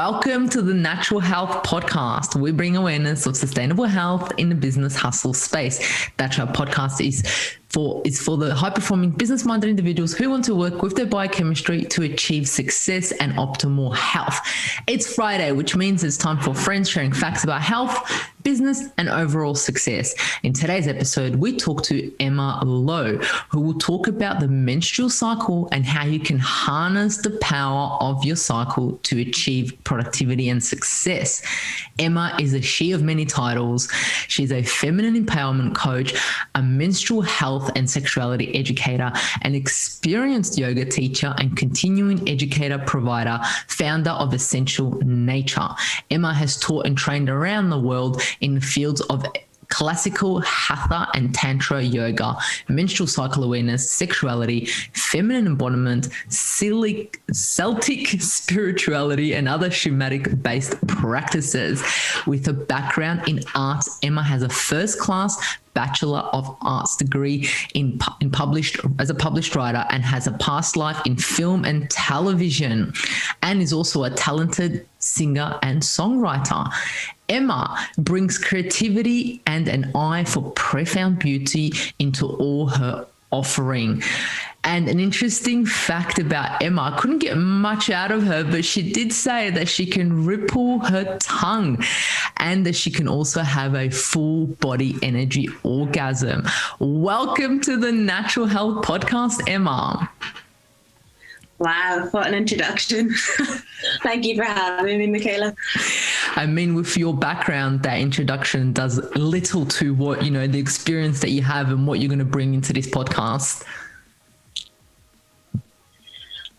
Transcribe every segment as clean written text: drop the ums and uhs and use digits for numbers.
Welcome to the Natural Health Podcast. We bring awareness of sustainable health in the business hustle space. That's our podcast is for the high-performing business-minded individuals who want to work with their biochemistry to achieve success and optimal health. It's Friday, which means it's time for friends sharing facts about health, business, and overall success. In today's episode, we talk to Emma Lowe, who will talk about the menstrual cycle and how you can harness the power of your cycle to achieve productivity and success. Emma is a she of many titles. She's a feminine empowerment coach, a menstrual health and sexuality educator, an experienced yoga teacher and continuing educator provider, founder of Essential Nature. Emma has taught and trained around the world in the fields of classical hatha and tantra yoga, menstrual cycle awareness, sexuality, feminine embodiment, Celtic spirituality, and other shamanic-based practices. With a background in arts, Emma has a first-class Bachelor of Arts degree in published as a published writer and has a past life in film and television, and is also a talented singer and songwriter. Emma brings creativity and an eye for profound beauty into all her offering. And an interesting fact about Emma, I couldn't get much out of her, but she did say that she can ripple her tongue and that she can also have a full body energy orgasm. Welcome to the Natural Health Podcast, Emma. Wow, what an introduction. Thank you for having me, Michaela. I mean, with your background, that introduction does little to what, the experience that you have and what you're going to bring into this podcast.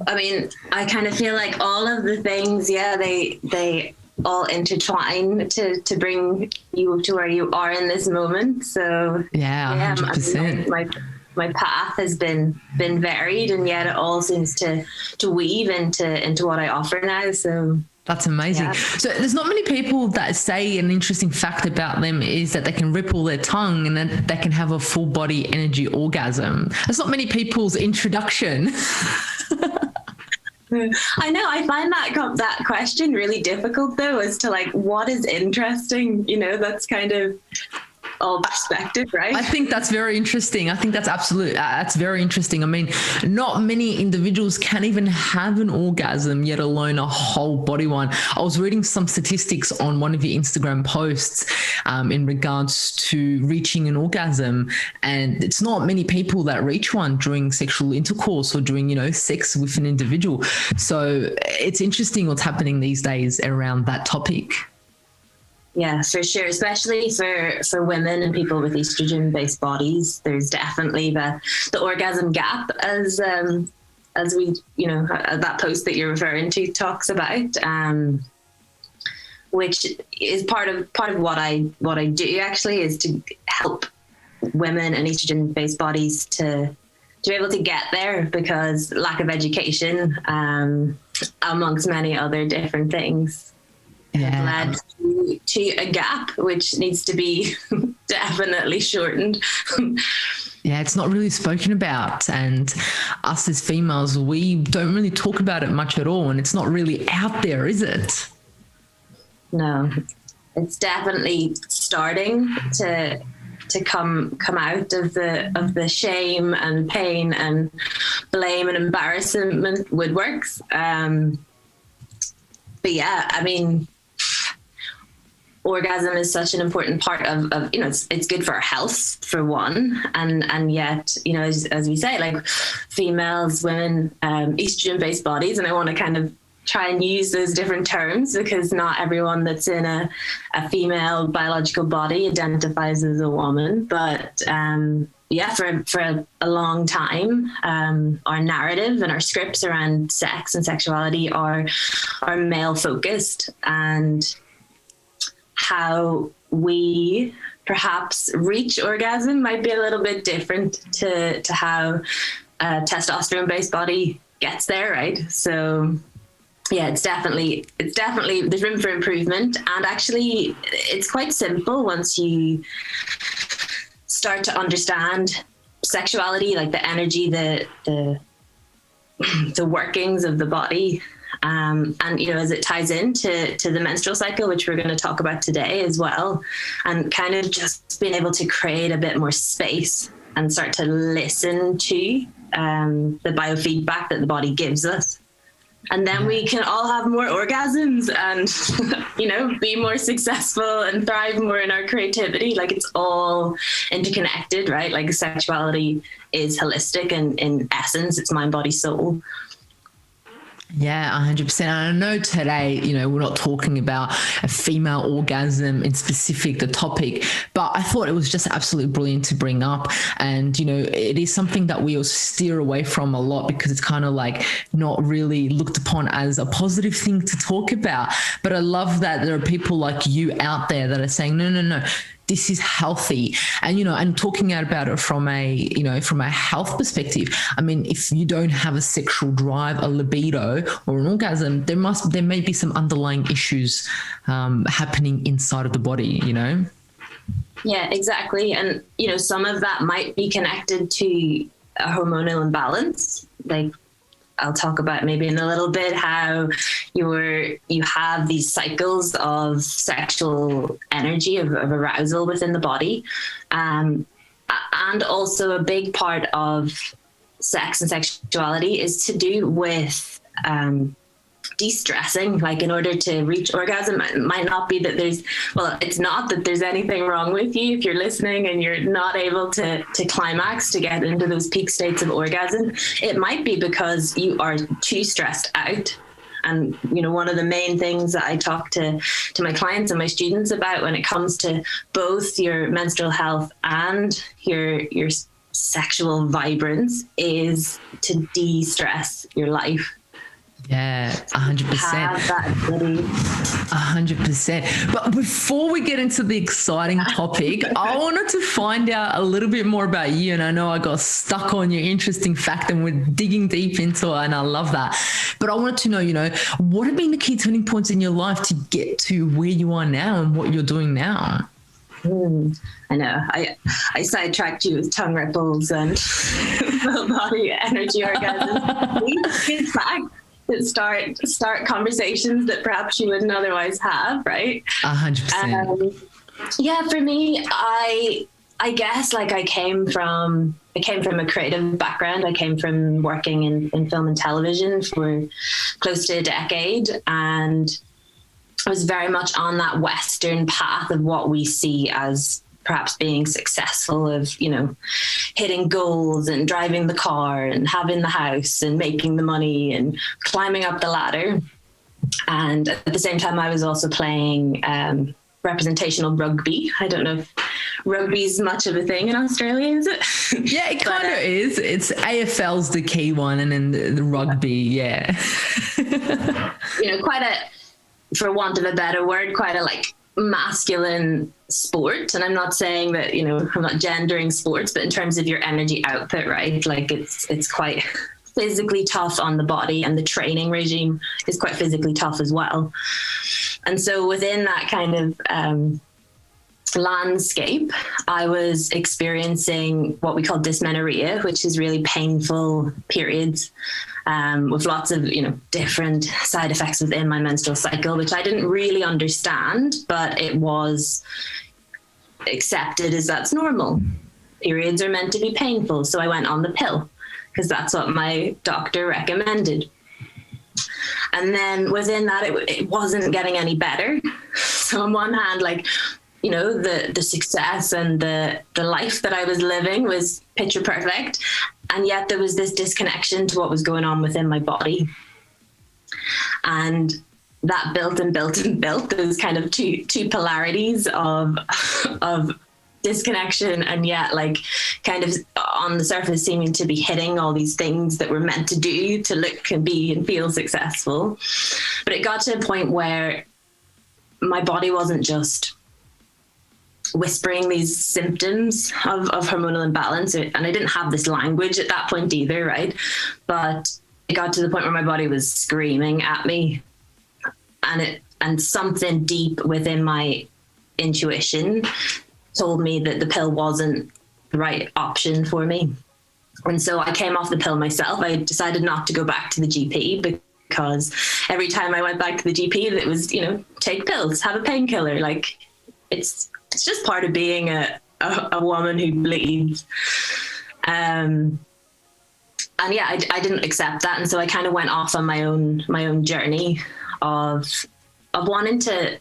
I mean, I kind of feel like all of the things, they all intertwine to bring you to where you are in this moment. So 100%. My path has been varied, and yet it all seems to weave into what I offer now. So that's amazing. Yeah. So there's not many people that say an interesting fact about them is that they can ripple their tongue and then they can have a full body energy orgasm. That's not many people's introduction. I know. I find that question really difficult, though, as to what is interesting. That's kind of all perspective, right? I think that's very interesting. I think that's very interesting. I mean, not many individuals can even have an orgasm, yet alone a whole body one. I was reading some statistics on one of your Instagram posts in regards to reaching an orgasm, and it's not many people that reach one during sexual intercourse or during, sex with an individual. So it's interesting what's happening these days around that topic. Yeah, for sure. Especially for women and people with estrogen-based bodies, there's definitely the orgasm gap, as we, that post that you're referring to talks about, which is part of what I do actually, is to help women and estrogen-based bodies to be able to get there, because lack of education, amongst many other different things, led to a gap which needs to be definitely shortened. Yeah, it's not really spoken about, and us as females, we don't really talk about it much at all, and it's not really out there, is it? No, it's definitely starting to come out of the shame and pain and blame and embarrassment woodworks. But yeah, I mean, orgasm is such an important part of it's good for our health, for one, and yet, as we say, females, women, estrogen-based bodies, and I want to kind of try and use those different terms, because not everyone that's in a female biological body identifies as a woman. But for a long time, our narrative and our scripts around sex and sexuality are male focused, and how we perhaps reach orgasm might be a little bit different to how a testosterone-based body gets there, right? So yeah, it's definitely there's room for improvement, and actually it's quite simple once you start to understand sexuality, like the energy, the workings of the body, And, you know, as it ties into the menstrual cycle, which we're going to talk about today as well, and kind of just being able to create a bit more space and start to listen to the biofeedback that the body gives us. And then we can all have more orgasms and, you know, be more successful and thrive more in our creativity. Like, it's all interconnected, right? Like, sexuality is holistic, and in essence, it's mind, body, soul. Yeah, 100%. And I know today, you know, we're not talking about a female orgasm in specific, the topic, but I thought it was just absolutely brilliant to bring up. And, you know, it is something that we all steer away from a lot because it's kind of like not really looked upon as a positive thing to talk about. But I love that there are people like you out there that are saying, no, this is healthy. And, you know, and talking about it from a health perspective, I mean, if you don't have a sexual drive, a libido or an orgasm, there may be some underlying issues happening inside of the body, you know? Yeah, exactly. And, you know, some of that might be connected to a hormonal imbalance. Like, I'll talk about maybe in a little bit how you have these cycles of sexual energy, of arousal within the body. And also a big part of sex and sexuality is to do with de-stressing. Like, in order to reach orgasm, it might not be that it's not that there's anything wrong with you if you're listening and you're not able to climax, to get into those peak states of orgasm. It might be because you are too stressed out. And, you know, one of the main things that I talk to my clients and my students about when it comes to both your menstrual health and your sexual vibrance is to de-stress your life. Yeah, 100%. Have that ability. 100%. But before we get into the exciting topic, I wanted to find out a little bit more about you. And I know I got stuck on your interesting fact, and we're digging deep into it, and I love that. But I wanted to know, you know, what have been the key turning points in your life to get to where you are now and what you're doing now? I know. I sidetracked you with tongue ripples and full body energy orgasms. In fact, that start conversations that perhaps you wouldn't otherwise have, right? 100%. Yeah, for me, I guess, like, I came from a creative background. I came from working in film and television for close to a decade, and I was very much on that Western path of what we see as perhaps being successful, of, you know, hitting goals and driving the car and having the house and making the money and climbing up the ladder. And at the same time, I was also playing representational rugby. I don't know if rugby's much of a thing in Australia, is it? Yeah, it kind of is. It's AFL's the key one, and then the rugby, yeah. You know, for want of a better word, quite a like masculine sport. And I'm not saying that, you know, I'm not gendering sports, but in terms of your energy output, right? Like, it's quite physically tough on the body, and the training regime is quite physically tough as well. And so within that kind of landscape, I was experiencing what we call dysmenorrhea, which is really painful periods, with lots of, you know, different side effects within my menstrual cycle, which I didn't really understand, but it was accepted as that's normal. Periods are meant to be painful. So I went on the pill because that's what my doctor recommended. And then within that, it wasn't getting any better. So on one hand, like, you know, the success and the life that I was living was picture perfect. And yet there was this disconnection to what was going on within my body. And that built and built and built those kind of two polarities of disconnection, and yet, like, kind of on the surface seeming to be hitting all these things that we're meant to do to look and be and feel successful. But it got to a point where my body wasn't just whispering these symptoms of hormonal imbalance, and I didn't have this language at that point either, right? But it got to the point where my body was screaming at me, and something deep within my intuition told me that the pill wasn't the right option for me. And so I came off the pill myself. I decided not to go back to the GP because every time I went back to the GP, it was, you know, take pills, have a painkiller. Like it's just part of being a woman who bleeds. And yeah, I didn't accept that. And so I kind of went off on my own journey of wanting to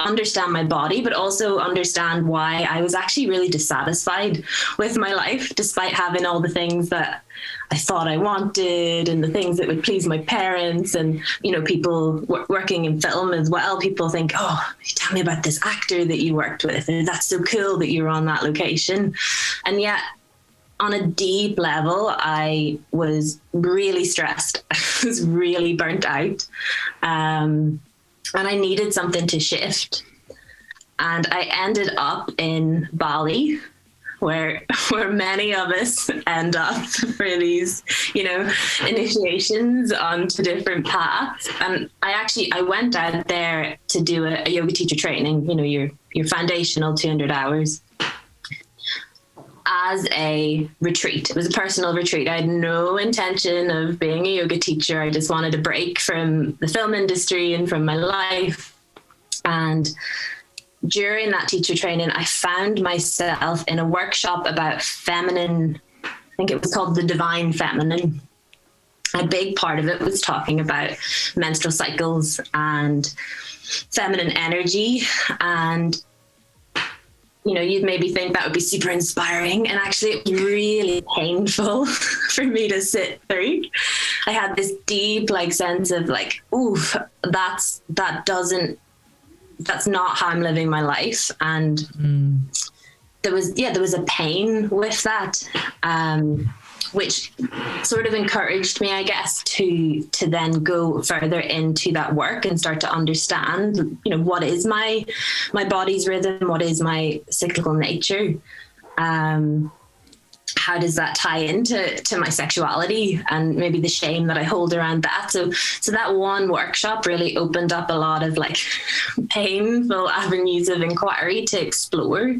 understand my body, but also understand why I was actually really dissatisfied with my life, despite having all the things that I thought I wanted and the things that would please my parents. And, you know, people working in film as well, people think, oh, tell me about this actor that you worked with. And that's so cool that you were on that location. And yet, on a deep level, I was really stressed. I was really burnt out. And I needed something to shift. And I ended up in Bali, where many of us end up for these, you know, initiations onto different paths. And I went out there to do a yoga teacher training, you know, your foundational 200 hours. As a retreat. It was a personal retreat. I had no intention of being a yoga teacher. I just wanted a break from the film industry and from my life. And during that teacher training, I found myself in a workshop about feminine, I think it was called the divine feminine. A big part of it was talking about menstrual cycles and feminine energy. And you know, you'd maybe think that would be super inspiring. And actually it was really painful for me to sit through. I had this deep sense of oof, that's not how I'm living my life. And there was a pain with that, which sort of encouraged me, I guess, to then go further into that work and start to understand, you know, what is my body's rhythm, what is my cyclical nature, how does that tie into my sexuality and maybe the shame that I hold around that. So that one workshop really opened up a lot of painful avenues of inquiry to explore.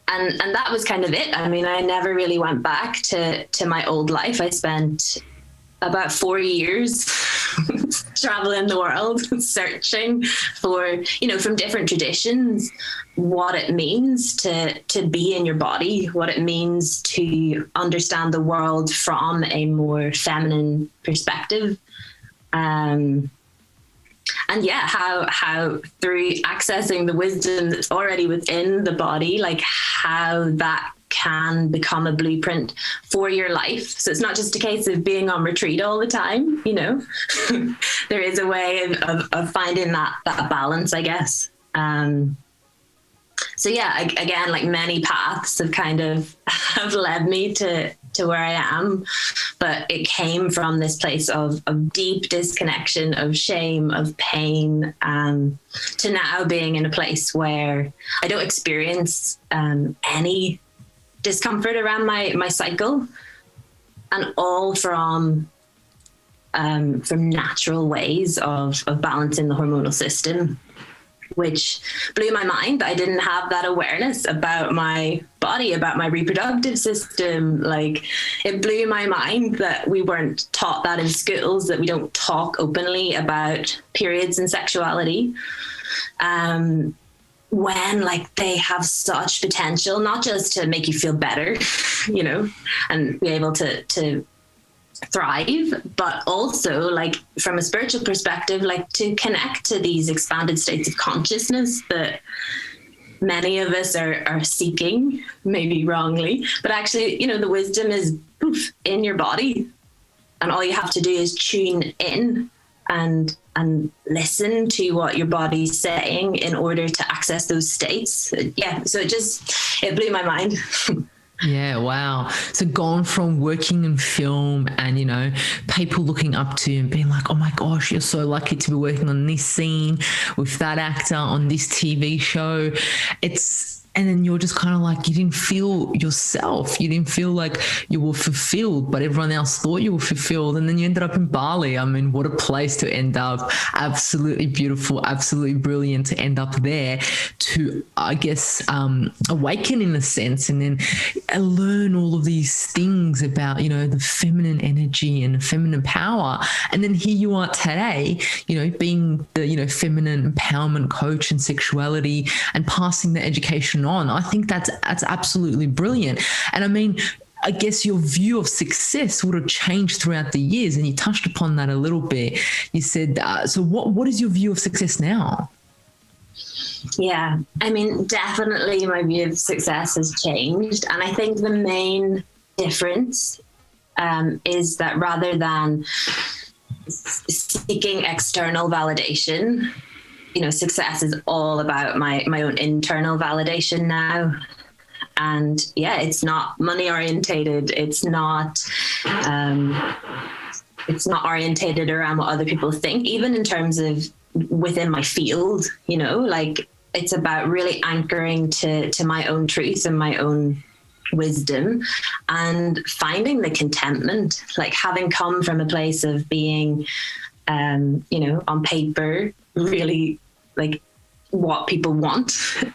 And that was kind of it. I mean, I never really went back to my old life. I spent about 4 years traveling the world, searching for, you know, from different traditions, what it means to be in your body, what it means to understand the world from a more feminine perspective. And yeah, how through accessing the wisdom that's already within the body, how that can become a blueprint for your life. So it's not just a case of being on retreat all the time, you know. There is a way of finding that balance, I guess. So yeah, again, many paths have led me to where I am, but it came from this place of deep disconnection, of shame, of pain, to now being in a place where I don't experience any discomfort around my cycle, and all from natural ways of balancing the hormonal system, which blew my mind. I didn't have that awareness about my body, about my reproductive system. It blew my mind that we weren't taught that in schools, that we don't talk openly about periods and sexuality. When they have such potential, not just to make you feel better, you know, and be able to thrive, but also from a spiritual perspective, to connect to these expanded states of consciousness that many of us are seeking, maybe wrongly, but actually, you know, the wisdom is in your body, and all you have to do is tune in and listen to what your body's saying in order to access those states. Yeah, so it blew my mind. Yeah, wow. So gone from working in film and, you know, people looking up to you and being like, oh my gosh, you're so lucky to be working on this scene with that actor on this TV show. It's And then you're just kind of like, you didn't feel yourself. You didn't feel like you were fulfilled, but everyone else thought you were fulfilled. And then you ended up in Bali. I mean, what a place to end up. Absolutely beautiful, absolutely brilliant to end up there to, I guess, awaken in a sense, and then learn all of these things about, you know, the feminine energy and feminine power. And then here you are today, you know, being the, you know, feminine empowerment coach and sexuality and passing the education on. I think that's absolutely brilliant. And I mean, I guess your view of success would have changed throughout the years, and you touched upon that a little bit. You said, so what is your view of success now? Yeah, I mean, definitely my view of success has changed. And I think the main difference is that rather than seeking external validation, you know, success is all about my own internal validation now. And yeah, it's not money orientated. It's not orientated around what other people think, even in terms of within my field, you know, like it's about really anchoring to my own truth and my own wisdom and finding the contentment, like having come from a place of being, you know, on paper, really like what people want,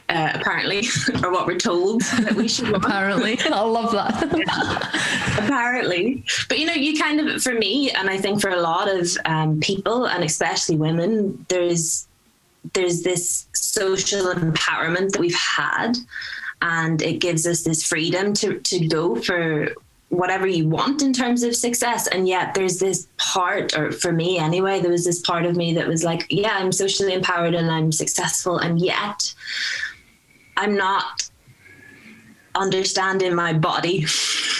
apparently, or what we're told that we should want. Apparently. I love that. Yeah. Apparently. But, you know, you kind of, for me, and I think for a lot of people, and especially women, there's this social empowerment that we've had, and it gives us this freedom to go for whatever you want in terms of success. And yet there's this part, or for me anyway, there was this part of me that was like, yeah, I'm socially empowered and I'm successful, and yet I'm not understanding my body.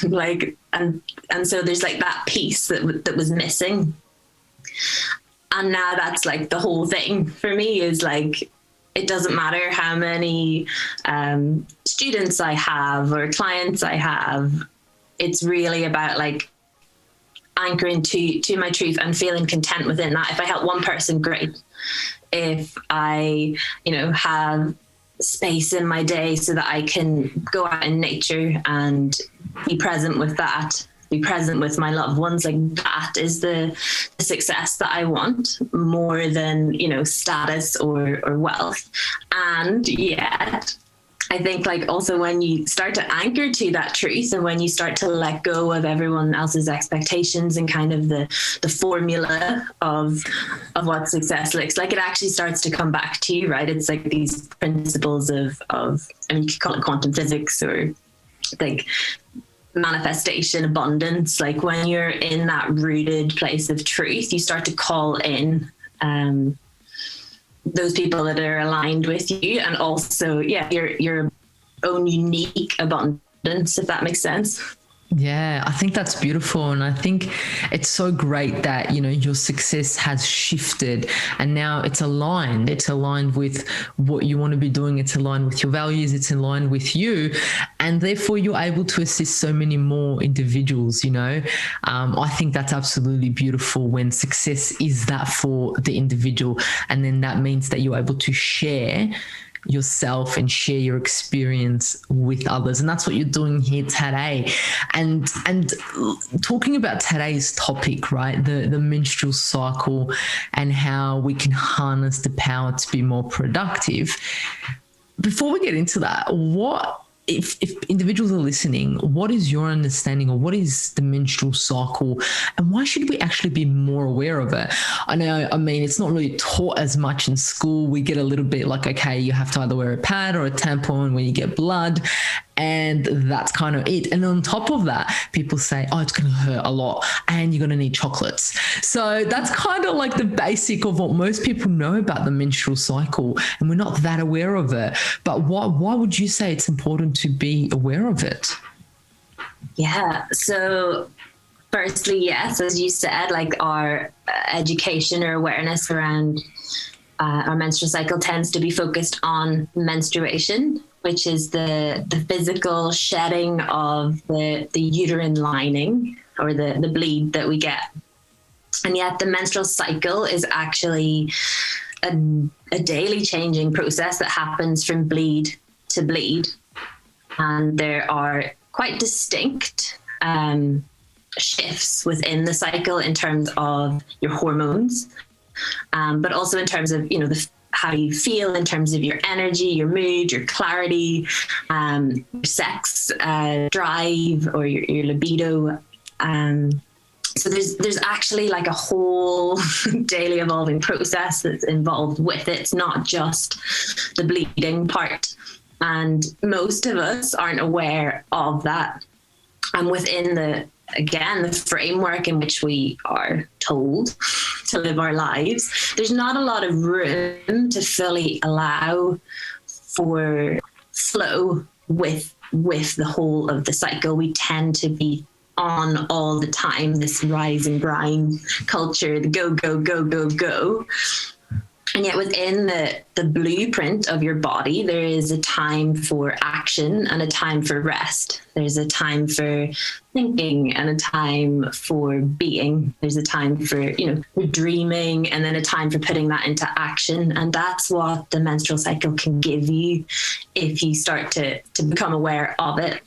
Like, and so there's like that piece that was missing. And now that's like the whole thing for me, is like, it doesn't matter how many students I have or clients I have. It's really about like anchoring to my truth and feeling content within that. If I help one person, great. If I, you know, have space in my day so that I can go out in nature and be present with that, be present with my loved ones, like that is the success that I want, more than, you know, status or wealth. And yet I think like also when you start to anchor to that truth, and when you start to let go of everyone else's expectations and kind of the formula of what success looks like, it actually starts to come back to you, right? It's like these principles of I mean, you could call it quantum physics or like manifestation, abundance. Like when you're in that rooted place of truth, you start to call in those people that are aligned with you, and also, yeah, your own unique abundance, if that makes sense. Yeah, I think that's beautiful. And I think it's so great that, you know, your success has shifted and now it's aligned. It's aligned with what you want to be doing. It's aligned with your values. It's aligned with you. And therefore you're able to assist so many more individuals, you know. I think that's absolutely beautiful when success is that for the individual. And then that means that you're able to share yourself and share your experience with others, and that's what you're doing here today. And talking about today's topic, right, the menstrual cycle and how we can harness the power to be more productive. Before we get into that, what if individuals are listening, what is your understanding, or what is the menstrual cycle, and why should we actually be more aware of it? I know, I mean, it's not really taught as much in school. We get a little bit like, okay, you have to either wear a pad or a tampon when you get blood, and that's kind of it. And on top of that, people say, oh, it's going to hurt a lot and you're going to need chocolates. So that's kind of like the basic of what most people know about the menstrual cycle, and we're not that aware of it. But why would you say it's important to be aware of it? Yeah. So firstly, yes, as you said, like our education or awareness around our menstrual cycle tends to be focused on menstruation, which is the physical shedding of the uterine lining, or the bleed that we get. And yet the menstrual cycle is actually a daily changing process that happens from bleed to bleed. And there are quite distinct shifts within the cycle in terms of your hormones, but also in terms of, how you feel in terms of your energy, your mood, your clarity, your sex drive, or your libido. So there's actually like a whole daily evolving process that's involved with it. It's not just the bleeding part. And most of us aren't aware of that. And within the framework in which we are told to live our lives, there's not a lot of room to fully allow for flow with the whole of the cycle. We tend to be on all the time, this rise and grind culture, the go, go, go, go, go. And yet within the blueprint of your body, there is a time for action and a time for rest. There's a time for thinking and a time for being. There's a time for, dreaming, and then a time for putting that into action. And that's what the menstrual cycle can give you if you start to become aware of it.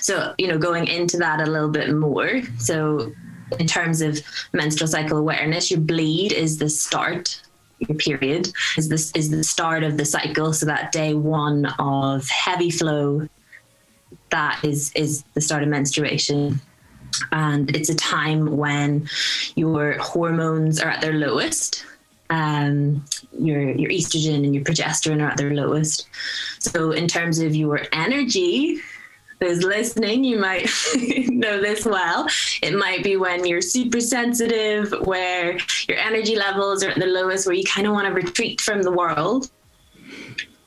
So, going into that a little bit more. So in terms of menstrual cycle awareness, your bleed is the start, your period is the start of the cycle. So that day one of heavy flow, that is the start of menstruation. And it's a time when your hormones are at their lowest. Your estrogen and your progesterone are at their lowest. So in terms of your energy, those listening, you might know this well. It might be when you're super sensitive, where your energy levels are at the lowest, where you kind of want to retreat from the world.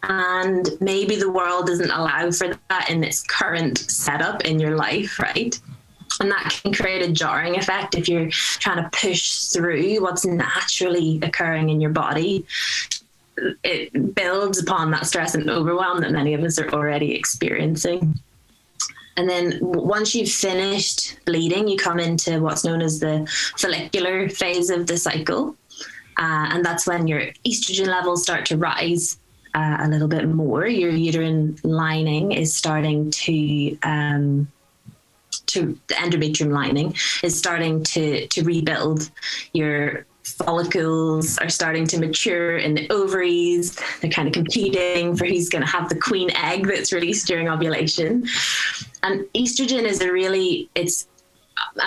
And maybe the world doesn't allow for that in its current setup in your life, right? And that can create a jarring effect if you're trying to push through what's naturally occurring in your body. It builds upon that stress and overwhelm that many of us are already experiencing. And then once you've finished bleeding, you come into what's known as the follicular phase of the cycle. And that's when your estrogen levels start to rise a little bit more. Your uterine lining is starting the endometrium lining is starting to rebuild. Your follicles are starting to mature in the ovaries. They're kind of competing for who's going to have the queen egg that's released during ovulation. And estrogen is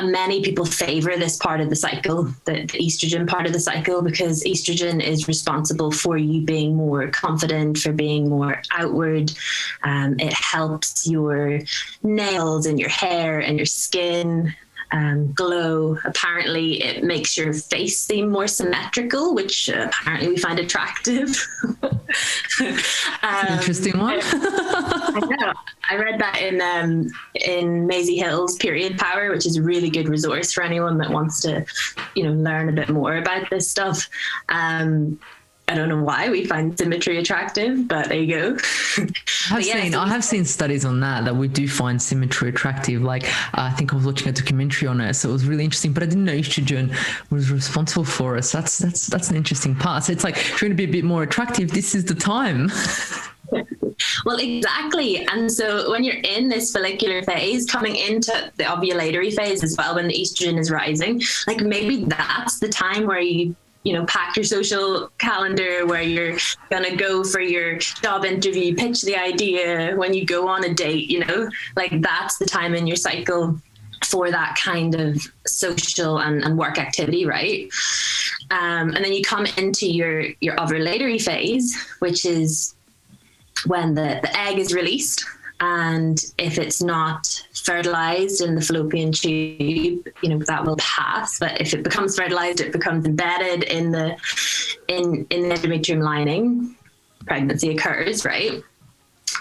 many people favor this part of the cycle, the estrogen part of the cycle, because estrogen is responsible for you being more confident, for being more outward. It helps your nails and your hair and your skin glow. Apparently it makes your face seem more symmetrical, which apparently we find attractive. Interesting one. I know. I read that in Maisie Hill's Period Power, which is a really good resource for anyone that wants to, learn a bit more about this stuff. I don't know why we find symmetry attractive, but there you go. I have seen studies on that we do find symmetry attractive. Like, I think I was watching a documentary on it, so it was really interesting, but I didn't know estrogen was responsible for us. That's an interesting part. So it's like, trying to be a bit more attractive, this is the time. Well, exactly. And so when you're in this follicular phase, coming into the ovulatory phase as well, when the estrogen is rising, like maybe that's the time where you pack your social calendar, where you're going to go for your job interview, pitch the idea, when you go on a date, like that's the time in your cycle for that kind of social and work activity, right? And then you come into your ovulatory phase, which is when the egg is released. And if it's not fertilized in the fallopian tube, that will pass. But if it becomes fertilized, it becomes embedded in the endometrium lining. Pregnancy occurs, right?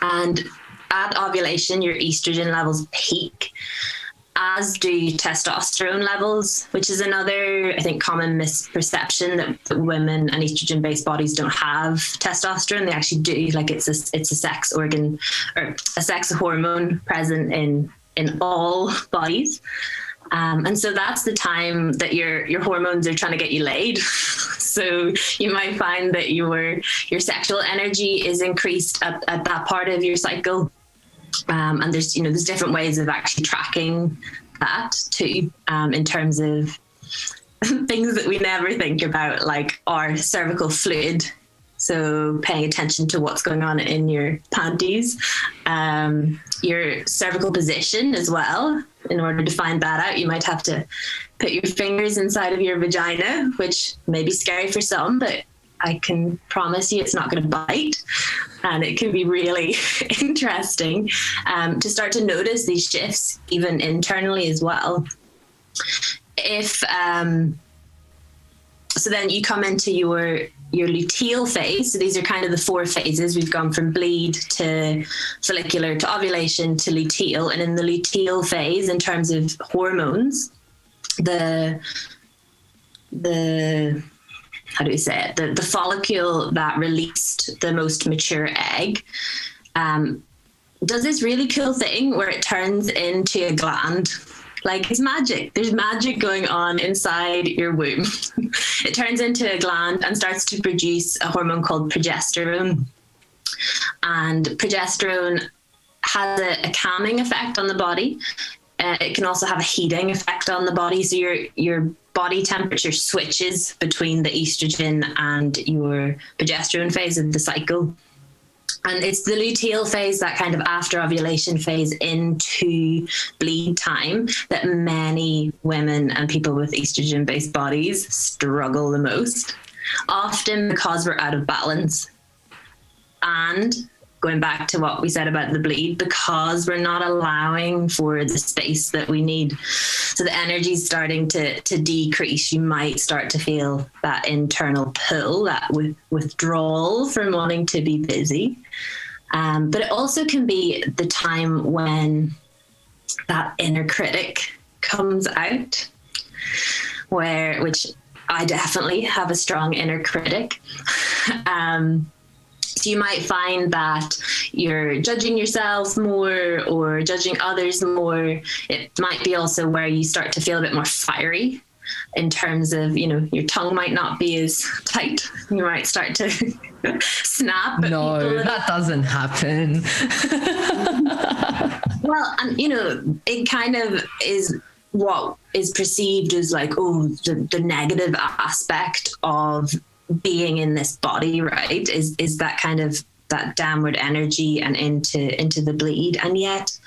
And at ovulation, your estrogen levels peak, as do testosterone levels, which is another, I think, common misperception that women and estrogen-based bodies don't have testosterone. They actually do. Like, it's a sex organ or a sex hormone present in all bodies. And so that's the time that your hormones are trying to get you laid. So you might find that your sexual energy is increased at that part of your cycle. And there's different ways of actually tracking that too, in terms of things that we never think about, like our cervical fluid. So paying attention to what's going on in your panties, your cervical position as well. In order to find that out, you might have to put your fingers inside of your vagina, which may be scary for some, but I can promise you it's not going to bite. And it can be really interesting to start to notice these shifts, even internally as well. So then you come into your luteal phase. So these are kind of the 4 phases. We've gone from bleed to follicular to ovulation to luteal. And in the luteal phase, in terms of hormones, the how do we say it? The follicle that released the most mature egg does this really cool thing where it turns into a gland. Like, it's magic. There's magic going on inside your womb. It turns into a gland and starts to produce a hormone called progesterone. And progesterone has a calming effect on the body. It can also have a heating effect on the body. So your body temperature switches between the estrogen and your progesterone phase of the cycle. And it's the luteal phase, that kind of after ovulation phase into bleed time, that many women and people with estrogen-based bodies struggle the most, often because we're out of balance. And going back to what we said about the bleed, because we're not allowing for the space that we need. So the energy is starting to decrease. You might start to feel that internal pull, that withdrawal from wanting to be busy. But it also can be the time when that inner critic comes out, which I definitely have a strong inner critic. So you might find that you're judging yourself more or judging others more. It might be also where you start to feel a bit more fiery in terms of, your tongue might not be as tight. You might start to snap. No, that doesn't happen. Well, and, it kind of is what is perceived as like, the negative aspect of being in this body, right, is that kind of that downward energy and into the bleed. And yet,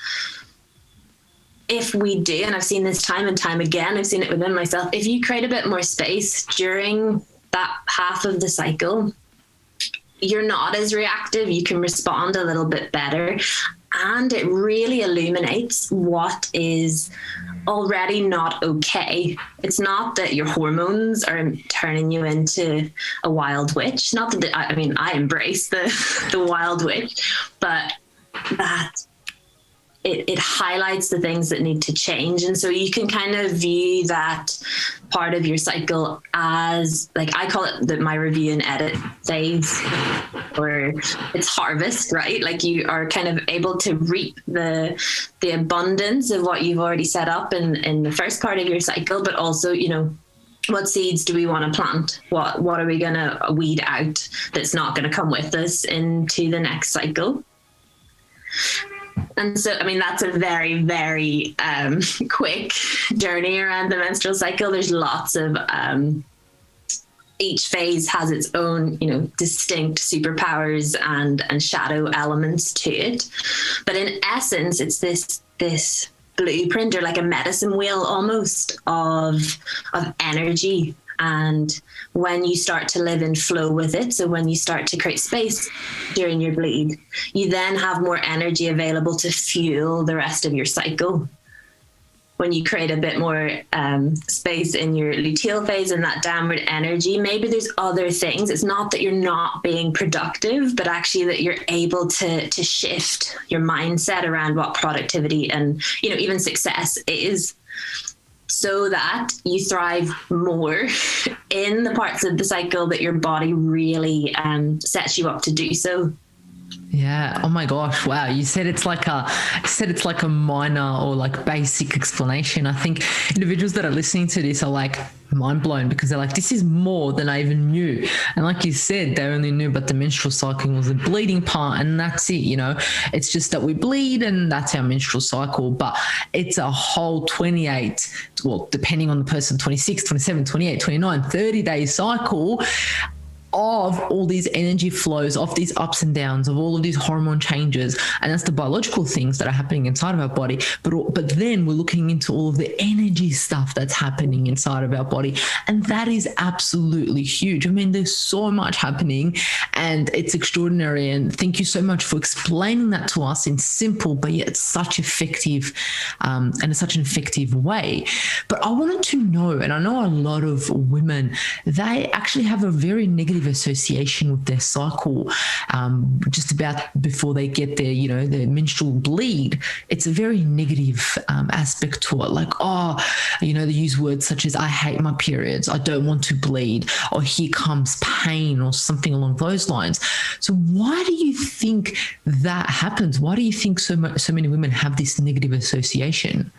if we do, and I've seen this time and time again, I've seen it within myself, if you create a bit more space during that half of the cycle, you're not as reactive, you can respond a little bit better, and it really illuminates what is already not okay. It's not that your hormones are turning you into a wild witch. Not that I embrace the wild witch, but that it highlights the things that need to change. And so you can kind of view that part of your cycle as, like, I call it my review and edit phase, or it's harvest, right? Like, you are kind of able to reap the abundance of what you've already set up in the first part of your cycle, but also, what seeds do we want to plant? What are we going to weed out that's not going to come with us into the next cycle? And so, that's a very, very quick journey around the menstrual cycle. There's lots of, each phase has its own, distinct superpowers and shadow elements to it. But in essence, it's this blueprint, or like a medicine wheel almost, of energy. And when you start to live in flow with it, so when you start to create space during your bleed, you then have more energy available to fuel the rest of your cycle. When you create a bit more space in your luteal phase and that downward energy, maybe there's other things. It's not that you're not being productive, but actually that you're able to shift your mindset around what productivity and, even success is, so that you thrive more in the parts of the cycle that your body really sets you up to do so. Yeah. Oh my gosh. Wow. You said it's like a minor or like basic explanation. I think individuals that are listening to this are like mind blown because they're like, this is more than I even knew. And like you said, they only knew about the menstrual cycle was the bleeding part, and that's it. It's just that we bleed and that's our menstrual cycle, but it's a whole 28, well, depending on the person, 26, 27, 28, 29, 30-day cycle of all these energy flows, of these ups and downs, of all of these hormone changes. And that's the biological things that are happening inside of our body. But then we're looking into all of the energy stuff that's happening inside of our body. And that is absolutely huge. I mean, there's so much happening and it's extraordinary. And thank you so much for explaining that to us in simple, but yet such effective, and in such an effective way. But I wanted to know, and I know a lot of women, they actually have a very negative association with their cycle, just about before they get their menstrual bleed. It's a very negative aspect to it. Like, they use words such as, I hate my periods, I don't want to bleed, or here comes pain, or something along those lines. So why do you think that happens? Why do you think so many women have this negative association?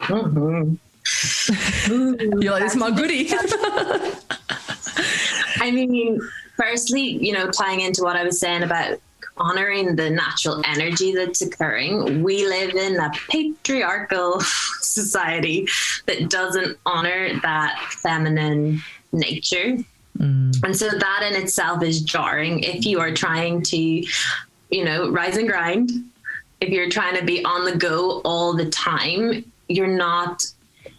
Mm-hmm. You're like, this is my goodie. I mean, firstly, tying into what I was saying about honoring the natural energy that's occurring, we live in a patriarchal society that doesn't honor that feminine nature. And so that in itself is jarring if you are trying to, rise and grind. If you're trying to be on the go all the time, you're not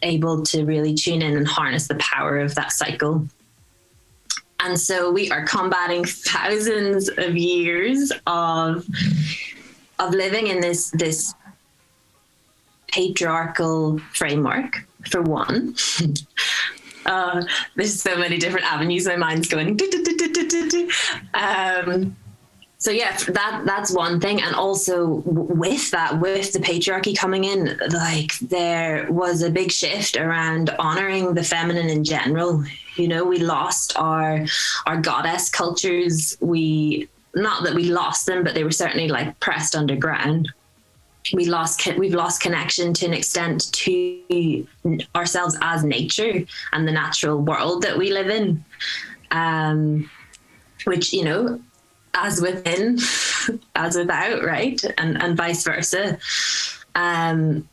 able to really tune in and harness the power of that cycle. And so we are combating thousands of years of living in this patriarchal framework, for one. There's so many different avenues my mind's going. So yeah, that's one thing. And also with the patriarchy coming in, like there was a big shift around honoring the feminine in general. We lost our goddess cultures. Not that we lost them, but they were certainly like pressed underground. We've lost connection to an extent to ourselves as nature and the natural world that we live in, which, as within, as without, right? And vice versa. And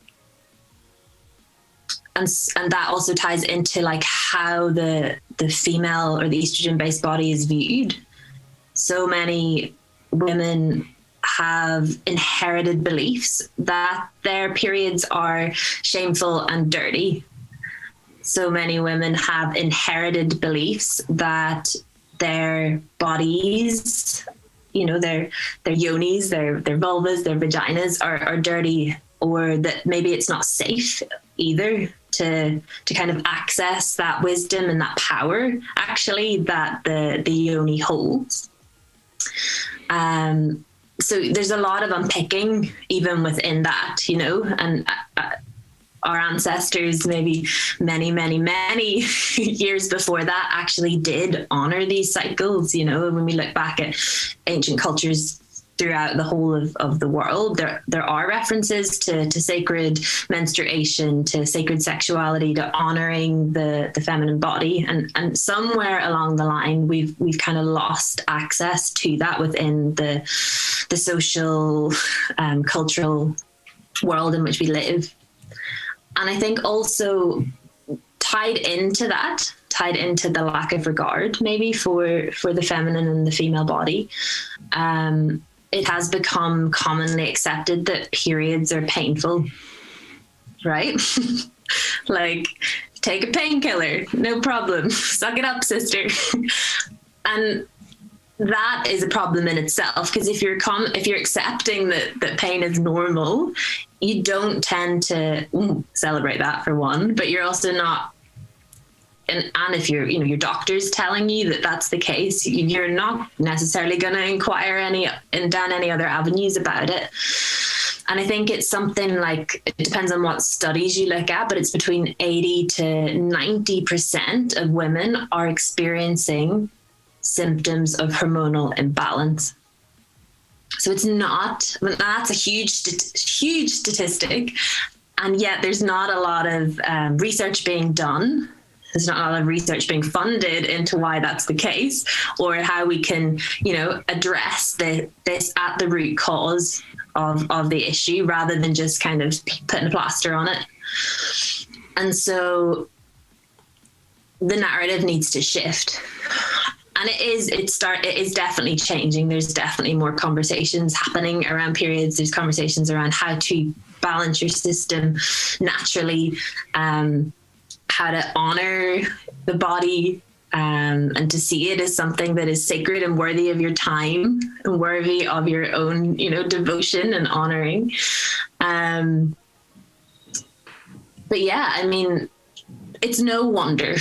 that also ties into like how the female or the estrogen-based body is viewed. So many women have inherited beliefs that their periods are shameful and dirty. So many women have inherited beliefs that their bodies, their yonis, their vulvas, their vaginas are dirty, or that maybe it's not safe either to kind of access that wisdom and that power actually that the yoni holds. So there's a lot of unpicking even within that, and our ancestors, maybe many, many, many years before that, actually did honor these cycles. When we look back at ancient cultures throughout the whole of the world, there are references to sacred menstruation, to sacred sexuality, to honoring the feminine body, and somewhere along the line we've kind of lost access to that within the social, cultural world in which we live. And I think also tied into the lack of regard maybe for the feminine and the female body, it has become commonly accepted that periods are painful, right? Like, take a painkiller, no problem. Suck it up, sister. And that is a problem in itself, because if you're accepting that pain is normal, you don't tend to celebrate that, for one, but you're also not. And if your doctor's telling you that that's the case, you're not necessarily going to inquire down any other avenues about it. And I think it's something like, it depends on what studies you look at, but it's between 80 to 90% of women are experiencing symptoms of hormonal imbalance. So it's not, that's a huge statistic. And yet there's not a lot of research being done. There's not a lot of research being funded into why that's the case, or how we can, address this at the root cause of the issue, rather than just kind of putting a plaster on it. And so the narrative needs to shift. And it is definitely changing. There's definitely more conversations happening around periods. There's conversations around how to balance your system naturally, how to honor the body, and to see it as something that is sacred and worthy of your time and worthy of your own, devotion and honoring. But yeah, I mean, it's no wonder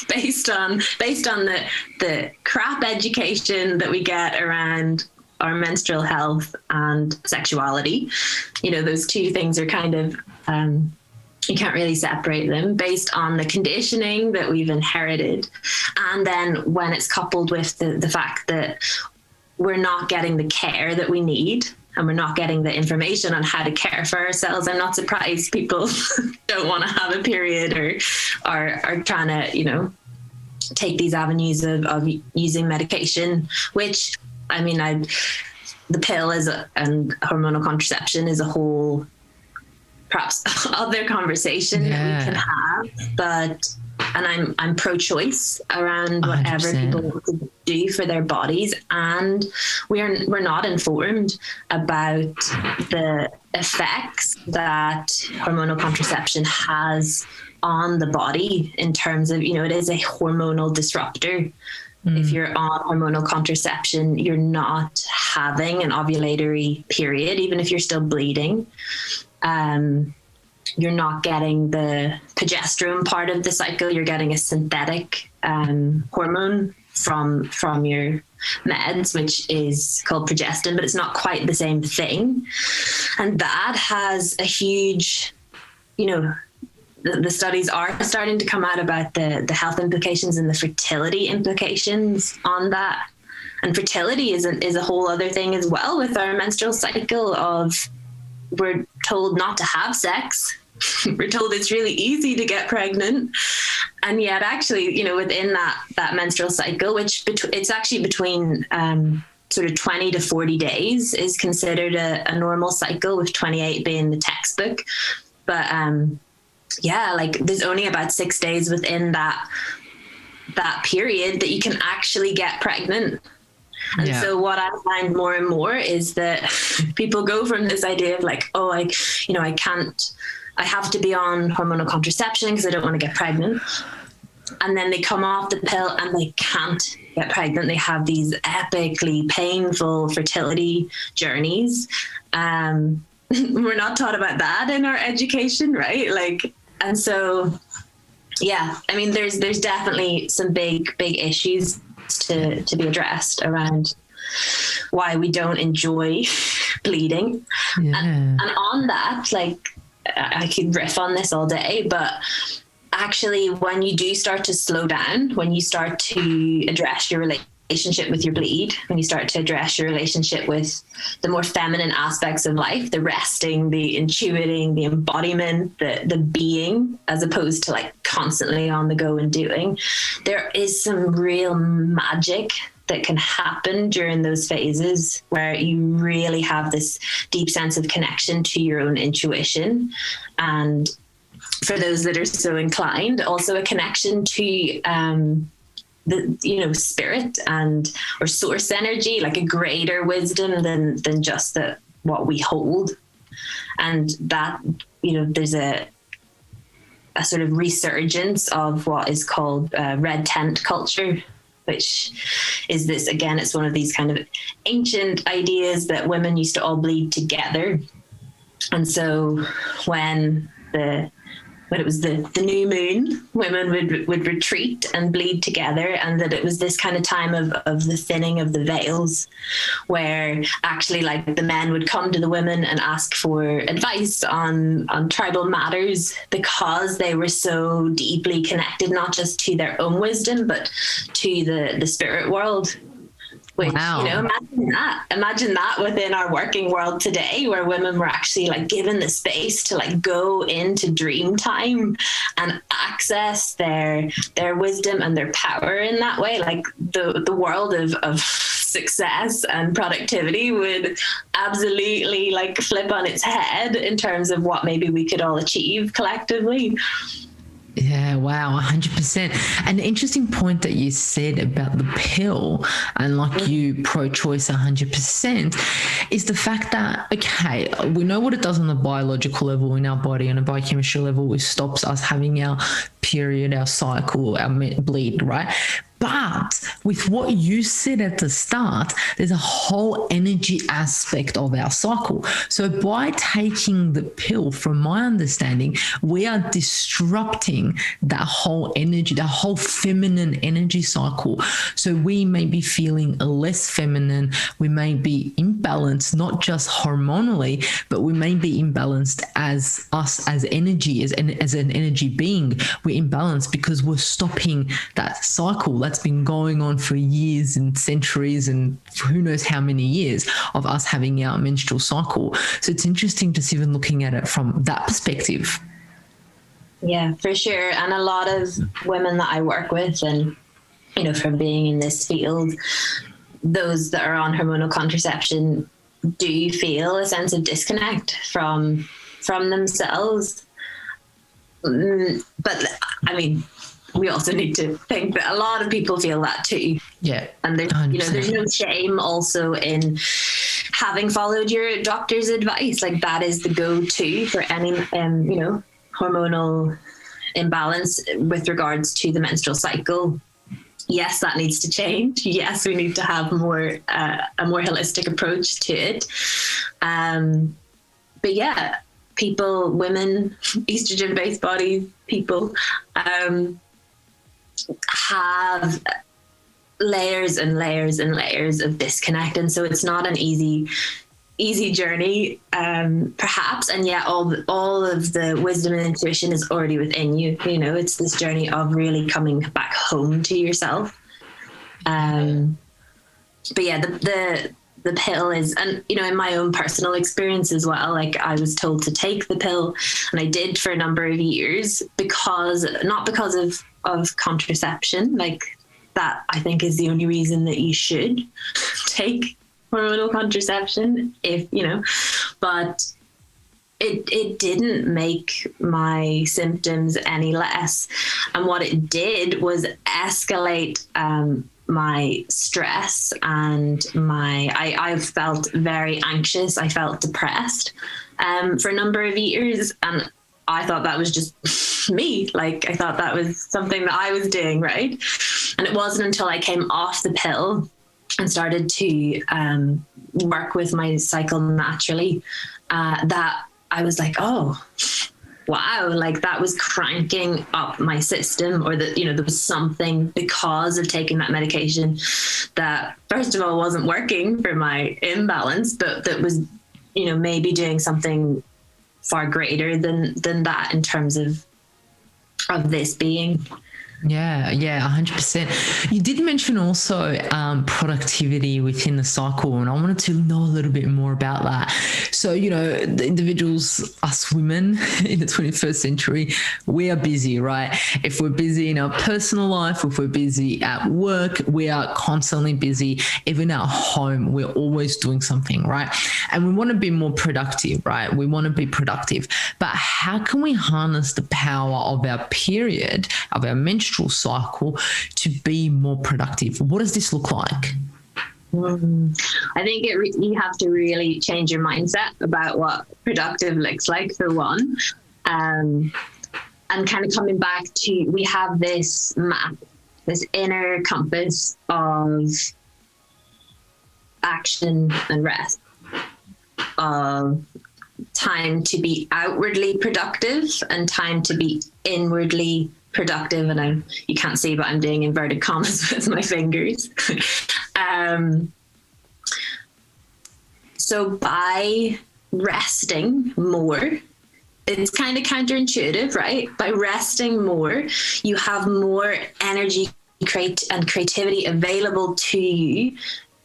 based on the crap education that we get around our menstrual health and sexuality. Those two things are kind of, you can't really separate them, based on the conditioning that we've inherited. And then when it's coupled with the fact that we're not getting the care that we need, and we're not getting the information on how to care for ourselves, I'm not surprised people don't want to have a period, or are trying to, take these avenues of using medication, which, I mean, the pill and hormonal contraception is a whole, perhaps other conversation that we can have. But, and I'm pro-choice around whatever 100%. people want to do for their bodies, and we're not informed about the effects that hormonal contraception has on the body, in terms of, it is a hormonal disruptor. If you're on hormonal contraception, you're not having an ovulatory period, even if you're still bleeding. You're not getting the progesterone part of the cycle. You're getting a synthetic hormone from your meds, which is called progestin, but it's not quite the same thing. And that has a huge, the studies are starting to come out about the health implications and the fertility implications on that. And fertility is a whole other thing as well with our menstrual cycle. We're told not to have sex. We're told it's really easy to get pregnant. And yet actually, within that menstrual cycle, which it's actually between sort of 20 to 40 days is considered a normal cycle, with 28 being the textbook. But there's only about 6 days within that period that you can actually get pregnant. And so what I find more and more is that people go from this idea of like, I have to be on hormonal contraception because I don't want to get pregnant. And then they come off the pill and they can't get pregnant. They have these epically painful fertility journeys. We're not taught about that in our education, right? And so, I mean, there's definitely some big issues to be addressed around why we don't enjoy bleeding. And on that, I could riff on this all day, but actually when you do start to slow down, when you start to address your relationship with your bleed, when you start to address your relationship with the more feminine aspects of life, the resting, the intuiting, the embodiment, the being, as opposed to constantly on the go and doing, there is some real magic that can happen during those phases where you really have this deep sense of connection to your own intuition. And for those that are so inclined, also a connection to the spirit or source energy, like a greater wisdom than just what we hold. And that, there's a sort of resurgence of what is called red tent culture, which is this, again, it's one of these kind of ancient ideas that women used to all bleed together. And so when it was the new moon, women would retreat and bleed together, and that it was this kind of time of the thinning of the veils, where actually the men would come to the women and ask for advice on tribal matters, because they were so deeply connected, not just to their own wisdom, but to the spirit world, which, Wow. imagine that within our working world today, where women were actually like given the space to like go into dream time and access their wisdom and their power in that way. Like the world of success and productivity would absolutely like flip on its head in terms of what maybe we could all achieve collectively. Yeah, wow, 100%. And the interesting point that you said about the pill and like you pro-choice 100% is the fact that, okay, we know what it does on the biological level in our body, on a biochemistry level. It stops us having our period, our cycle, our bleed, right? But with what you said at the start, there's a whole energy aspect of our cycle. So by taking the pill, from my understanding, we are disrupting that whole energy, that whole feminine energy cycle. So we may be feeling less feminine. We may be imbalanced, not just hormonally, but we may be imbalanced as us, as energy, as an energy being. We're imbalanced because we're stopping that cycle that's been going on for years and centuries and who knows how many years of us having our menstrual cycle. So it's interesting just even looking at it from that perspective. Yeah, for sure. And a lot of women that I work with, and, from being in this field, those that are on hormonal contraception do feel a sense of disconnect from themselves. But I mean, we also need to think that a lot of people feel that too. Yeah. And there's, there's no shame also in having followed your doctor's advice. Like that is the go-to for any, hormonal imbalance with regards to the menstrual cycle. Yes, that needs to change. Yes, we need to have a more holistic approach to it. But yeah, people, women, estrogen-based bodies, people, have layers and layers and layers of disconnect, and so it's not an easy journey, perhaps, and yet all of the wisdom and intuition is already within you. It's this journey of really coming back home to yourself. But yeah, the pill is, and in my own personal experience as well, like I was told to take the pill, and I did for a number of years, not because of contraception, like that I think is the only reason that you should take hormonal contraception, but it didn't make my symptoms any less. And what it did was escalate my stress and I felt very anxious. I felt depressed for a number of years. And I thought that was just me. Like I thought that was something that I was doing, right? And it wasn't until I came off the pill and started to work with my cycle naturally that I was like, oh, wow, like that was cranking up my system, or that, there was something because of taking that medication that, first of all, wasn't working for my imbalance, but that was, maybe doing something far greater than that in terms of this being. Yeah, 100%. You did mention also productivity within the cycle, and I wanted to know a little bit more about that. So, the individuals, us women in the 21st century, we are busy, right? If we're busy in our personal life, if we're busy at work, we are constantly busy. Even at home, we're always doing something, right? And we want to be more productive, right? We want to be productive. But how can we harness the power of our period, of our menstrual cycle, to be more productive? What does this look like? I think you have to really change your mindset about what productive looks like, for one, and kind of coming back to, we have this map, this inner compass of action and rest, of time to be outwardly productive and time to be inwardly productive. And you can't see, but I'm doing inverted commas with my fingers. So by resting more, it's kind of counterintuitive, right? By resting more, you have more energy and creativity available to you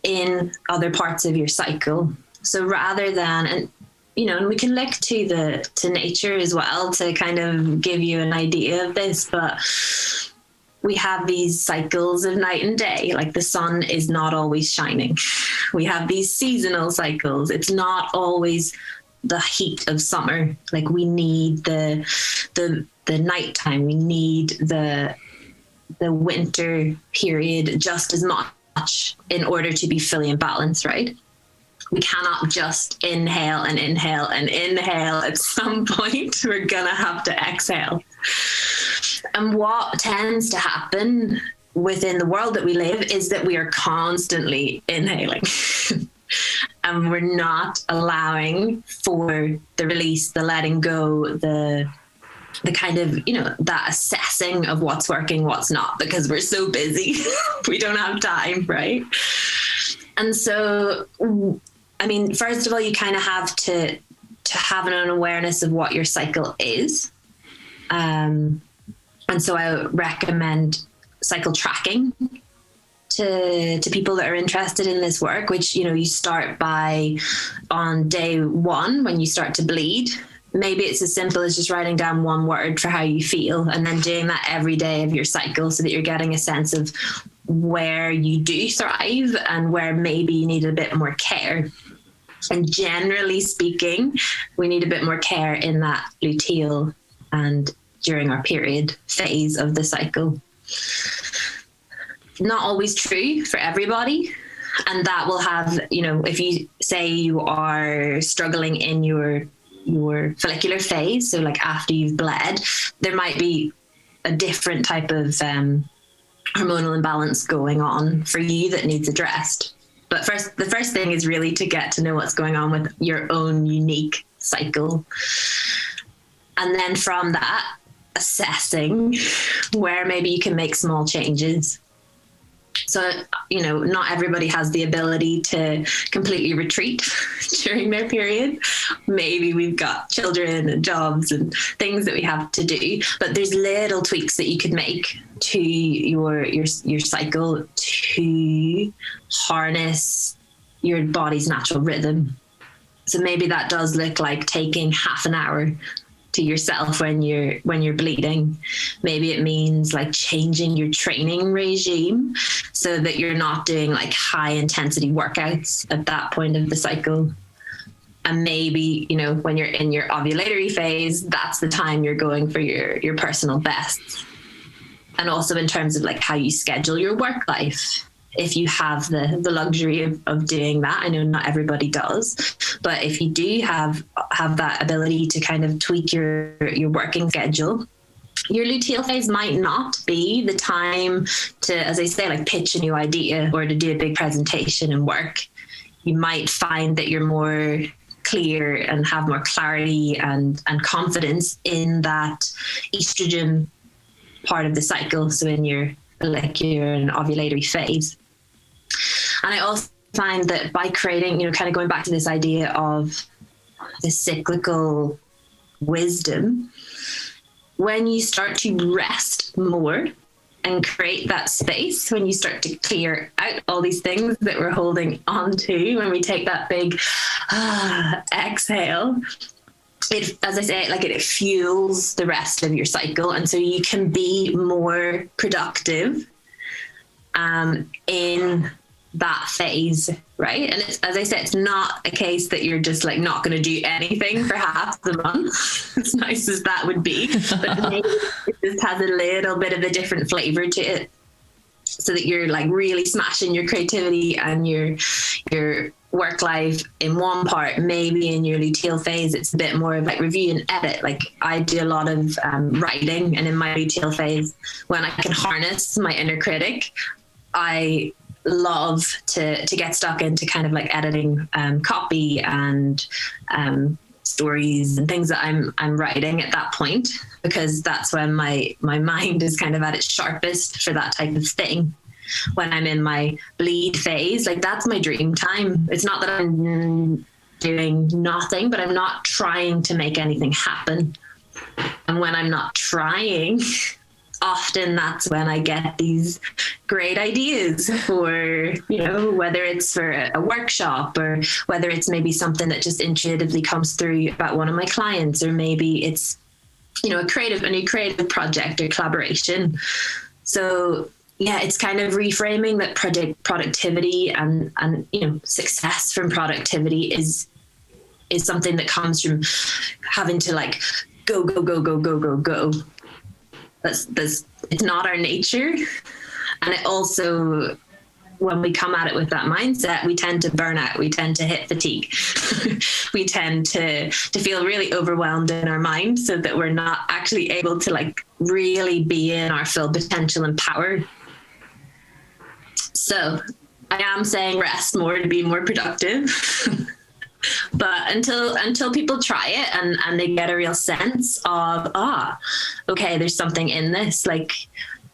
in other parts of your cycle. So rather than, and we can look to nature as well to kind of give you an idea of this, but we have these cycles of night and day. Like the sun is not always shining. We have these seasonal cycles. It's not always the heat of summer. Like we need the nighttime. We need the winter period just as much in order to be fully in balance, right? We cannot just inhale and inhale and inhale. At some point, we're going to have to exhale. And what tends to happen within the world that we live is that we are constantly inhaling. And we're not allowing for the release, the letting go, the kind of, that assessing of what's working, what's not, because we're so busy. We don't have time, right? And so, I mean, first of all, you kind of have to have an awareness of what your cycle is. And so I recommend cycle tracking to people that are interested in this work, which, you start by on day 1 when you start to bleed. Maybe it's as simple as just writing down one word for how you feel and then doing that every day of your cycle so that you're getting a sense of where you do thrive and where maybe you need a bit more care. And generally speaking, we need a bit more care in that luteal and during our period phase of the cycle. Not always true for everybody. And that will have, if you say you are struggling in your follicular phase, so like after you've bled, there might be a different type of hormonal imbalance going on for you that needs addressed. But the first thing is really to get to know what's going on with your own unique cycle. And then from that, assessing where maybe you can make small changes. So, not everybody has the ability to completely retreat during their period. Maybe we've got children and jobs and things that we have to do, but there's little tweaks that you could make to your cycle to harness your body's natural rhythm. So maybe that does look like taking half an hour to yourself when you're bleeding. Maybe it means like changing your training regime so that you're not doing like high intensity workouts at that point of the cycle. And maybe, when you're in your ovulatory phase, that's the time you're going for your personal bests. And also in terms of like how you schedule your work life. If you have the luxury of doing that, I know not everybody does, but if you do have that ability to kind of tweak your working schedule, your luteal phase might not be the time to, as I say, like pitch a new idea or to do a big presentation and work. You might find that you're more clear and have more clarity and confidence in that estrogen part of the cycle. So in your follicular and ovulatory phase. And I also find that by creating, kind of going back to this idea of the cyclical wisdom, when you start to rest more and create that space, when you start to clear out all these things that we're holding on to, when we take that big exhale, it, as I say, like it fuels the rest of your cycle. And so you can be more productive in that phase, right? And it's, as I said, it's not a case that you're just like not going to do anything for half the month, as nice as that would be, but maybe it just has a little bit of a different flavor to it, so that you're like really smashing your creativity and your work life in one part. Maybe in your luteal phase, it's a bit more of like review and edit. Like I do a lot of writing, and in my luteal phase, when I can harness my inner critic, I love to get stuck into kind of like editing copy and stories and things that I'm writing at that point, because that's when my mind is kind of at its sharpest for that type of thing. When I'm in my bleed phase, like that's my dream time. It's not that I'm doing nothing, but I'm not trying to make anything happen. And when I'm not trying, often that's when I get these great ideas for, whether it's for a workshop, or whether it's maybe something that just intuitively comes through about one of my clients, or maybe it's, a new creative project or collaboration. So yeah, it's kind of reframing that productivity and success from productivity is something that comes from having to like go. That's it's not our nature. And it also, when we come at it with that mindset, we tend to burn out, we tend to hit fatigue. We tend to feel really overwhelmed in our mind, so that we're not actually able to like really be in our full potential and power. So I am saying rest more to be more productive. But until people try it and they get a real sense of, okay, there's something in this, like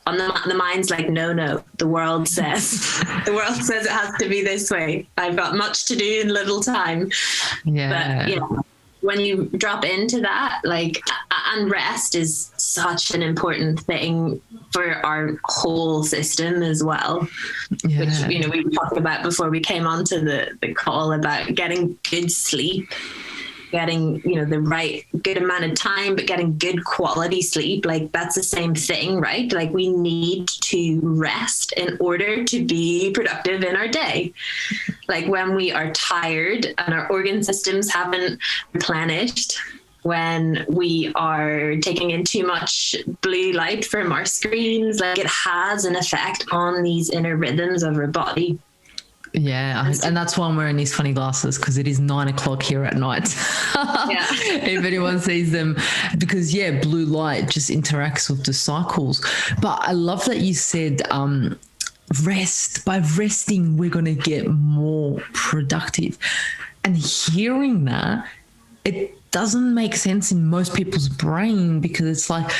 on the mind's like, no, the world says it has to be this way. I've got much to do in little time. Yeah. But when you drop into that, like, and rest is such an important thing for our whole system as well, which, we talked about before we came onto the call about getting good sleep, getting, the right good amount of time, but getting good quality sleep. Like that's the same thing, right? Like we need to rest in order to be productive in our day. Like when we are tired and our organ systems haven't replenished, when we are taking in too much blue light from our screens, like it has an effect on these inner rhythms of our body. Yeah, and that's why I'm wearing these funny glasses, because it is 9 o'clock here at night. Yeah. If anyone sees them, because blue light just interacts with the cycles. But I love that you said rest. By resting, we're going to get more productive. And hearing that, it doesn't make sense in most people's brain, because it's like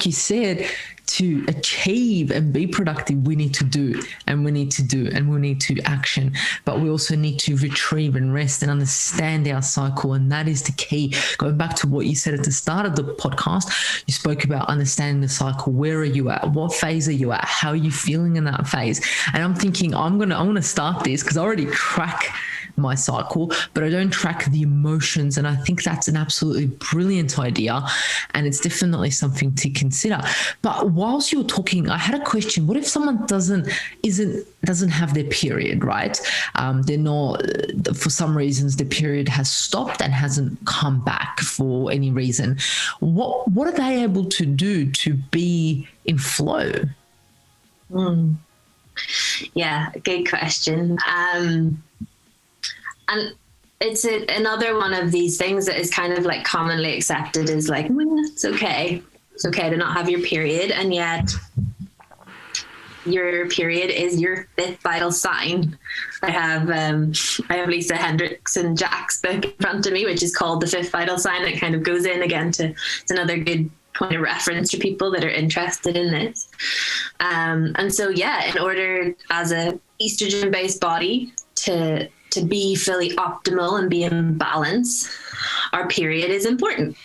you said, to achieve and be productive, we need to do, and we need to do, and we need to action. But we also need to retrieve and rest and understand our cycle. And that is the key. Going back to what you said at the start of the podcast, you spoke about understanding the cycle. Where are you at? What phase are you at? How are you feeling in that phase? And I'm thinking, I want to start this, because I already track my cycle, but I don't track the emotions. And I think that's an absolutely brilliant idea, and it's definitely something to consider. But whilst you were talking, I had a question. What if someone doesn't have their period, right? They're not, for some reasons, the period has stopped and hasn't come back for any reason. What are they able to do to be in flow? Yeah, good question. And it's another one of these things that is kind of like commonly accepted as like, it's okay. It's okay to not have your period. And yet your period is your fifth vital sign. I have Lisa Hendrickson Jack's book in front of me, which is called The Fifth Vital Sign. It kind of goes in again it's another good point of reference for people that are interested in this. And so, in order as a estrogen-based body to be fully optimal and be in balance, our period is important.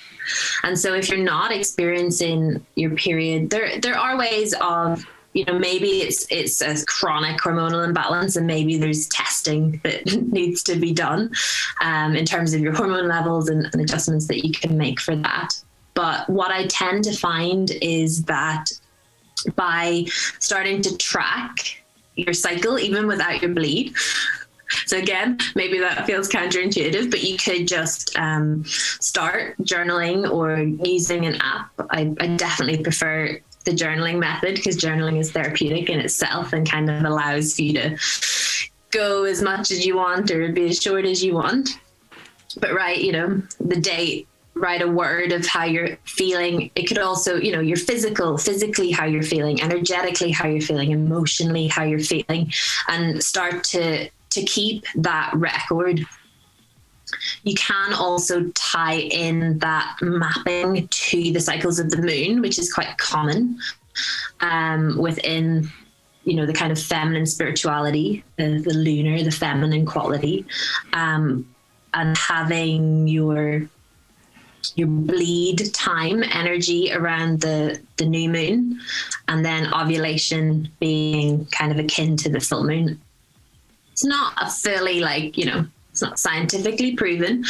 And so if you're not experiencing your period, there are ways of, maybe it's a chronic hormonal imbalance, and maybe there's testing that needs to be done in terms of your hormone levels and adjustments that you can make for that. But what I tend to find is that by starting to track your cycle, even without your bleed, so again, maybe that feels counterintuitive, but you could just start journaling or using an app. I definitely prefer the journaling method, because journaling is therapeutic in itself and kind of allows you to go as much as you want or be as short as you want. But write, the date, write a word of how you're feeling. It could also, your physically how you're feeling, energetically how you're feeling, emotionally how you're feeling, and start to keep that record. You can also tie in that mapping to the cycles of the moon, which is quite common within, the kind of feminine spirituality, the lunar, the feminine quality, and having your your bleed time energy around the new moon, and then ovulation being kind of akin to the full moon. It's not a fully it's not scientifically proven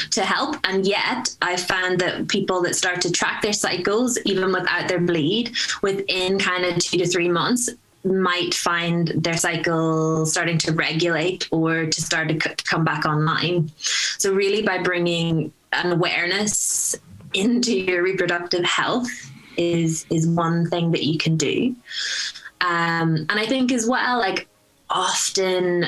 to help. And yet I found that people that start to track their cycles, even without their bleed, within kind of 2 to 3 months, might find their cycle starting to regulate or to start to come back online. So really, by bringing an awareness into your reproductive health is one thing that you can do. And I think as well, like often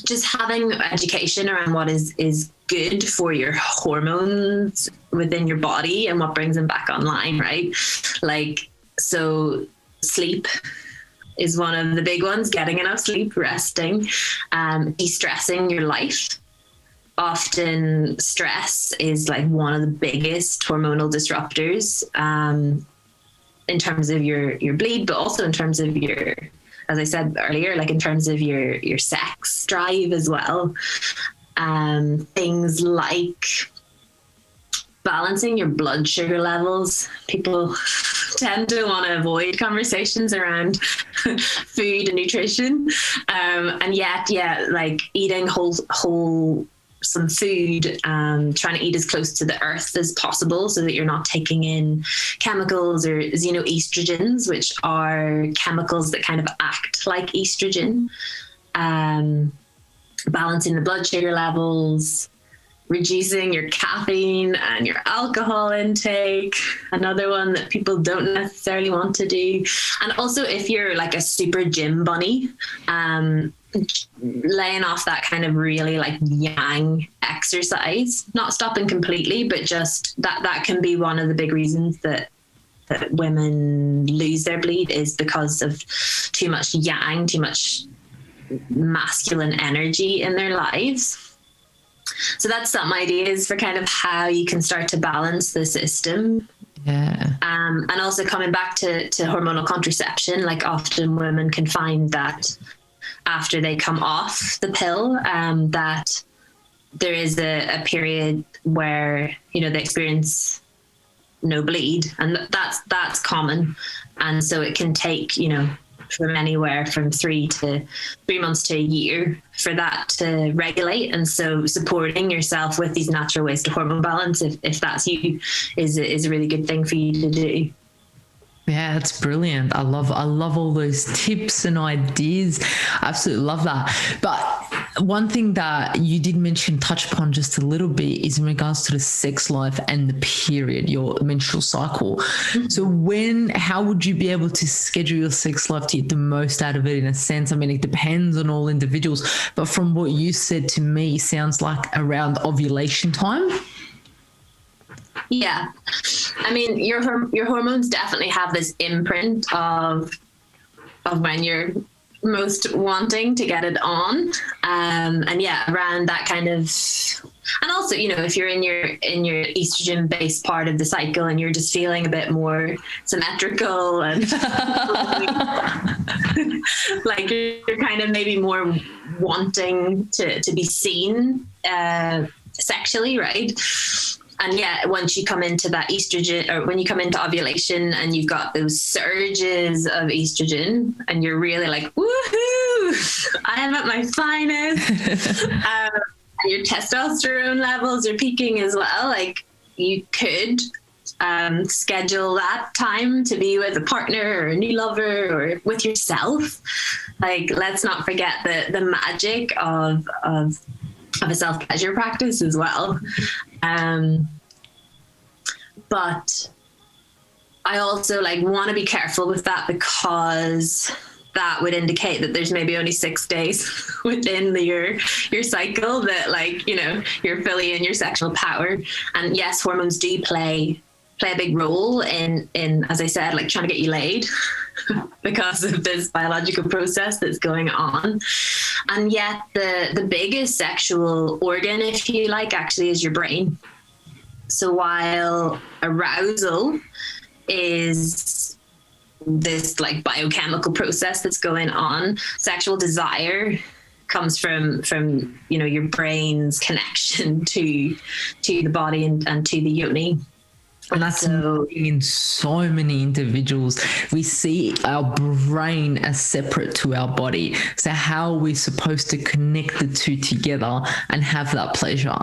just having education around what is good for your hormones within your body and what brings them back online, right? Like, so sleep is one of the big ones, getting enough sleep, resting, de-stressing your life. Often stress is like one of the biggest hormonal disruptors in terms of your bleed, but also in terms of your, as I said earlier, like in terms of your sex drive as well. Things like balancing your blood sugar levels. People tend to want to avoid conversations around food and nutrition. And yet, like eating whole some food, trying to eat as close to the earth as possible so that you're not taking in chemicals or xenoestrogens, which are chemicals that kind of act like estrogen. Balancing the blood sugar levels, reducing your caffeine and your alcohol intake, another one that people don't necessarily want to do. And also, if you're like a super gym bunny, laying off that kind of really like yang exercise, not stopping completely, but just that can be one of the big reasons that women lose their bleed, is because of too much yang, too much masculine energy in their lives. So that's some ideas for kind of how you can start to balance the system. Yeah. And also coming back to hormonal contraception, like often women can find that after they come off the pill, that there is a period where, they experience no bleed, and that's common. And so it can take, from anywhere from 3 months to a year for that to regulate. And so supporting yourself with these natural ways to hormone balance, if that's you, is a really good thing for you to do. Yeah, that's brilliant. I love all those tips and ideas. Absolutely love that. But one thing that you did touch upon just a little bit, is in regards to the sex life and the period, your menstrual cycle. Mm-hmm. So how would you be able to schedule your sex life to get the most out of it, in a sense? I mean, it depends on all individuals, but from what you said to me, sounds like around ovulation time. Yeah. I mean, your hormones definitely have this imprint of when you're most wanting to get it on. And yeah, around that kind of, and also, if you're in your estrogen based part of the cycle and you're just feeling a bit more symmetrical and like you're kind of maybe more wanting to be seen sexually, right? And yeah, once you come into that estrogen, or when you come into ovulation and you've got those surges of estrogen and you're really like, woohoo, I am at my finest. And your testosterone levels are peaking as well. Like, you could schedule that time to be with a partner or a new lover or with yourself. Like, let's not forget the magic of a self-pleasure practice as well. But I also want to be careful with that, because that would indicate that there's maybe only 6 days within your cycle that you're fully in your sexual power. And yes, hormones do play a big role in, as I said, trying to get you laid because of this biological process that's going on. And yet the biggest sexual organ, if you like, actually is your brain. So while arousal is this biochemical process that's going on, sexual desire comes from your brain's connection to the body and to the yoni. And that's in so many individuals. We see our brain as separate to our body. So how are we supposed to connect the two together and have that pleasure?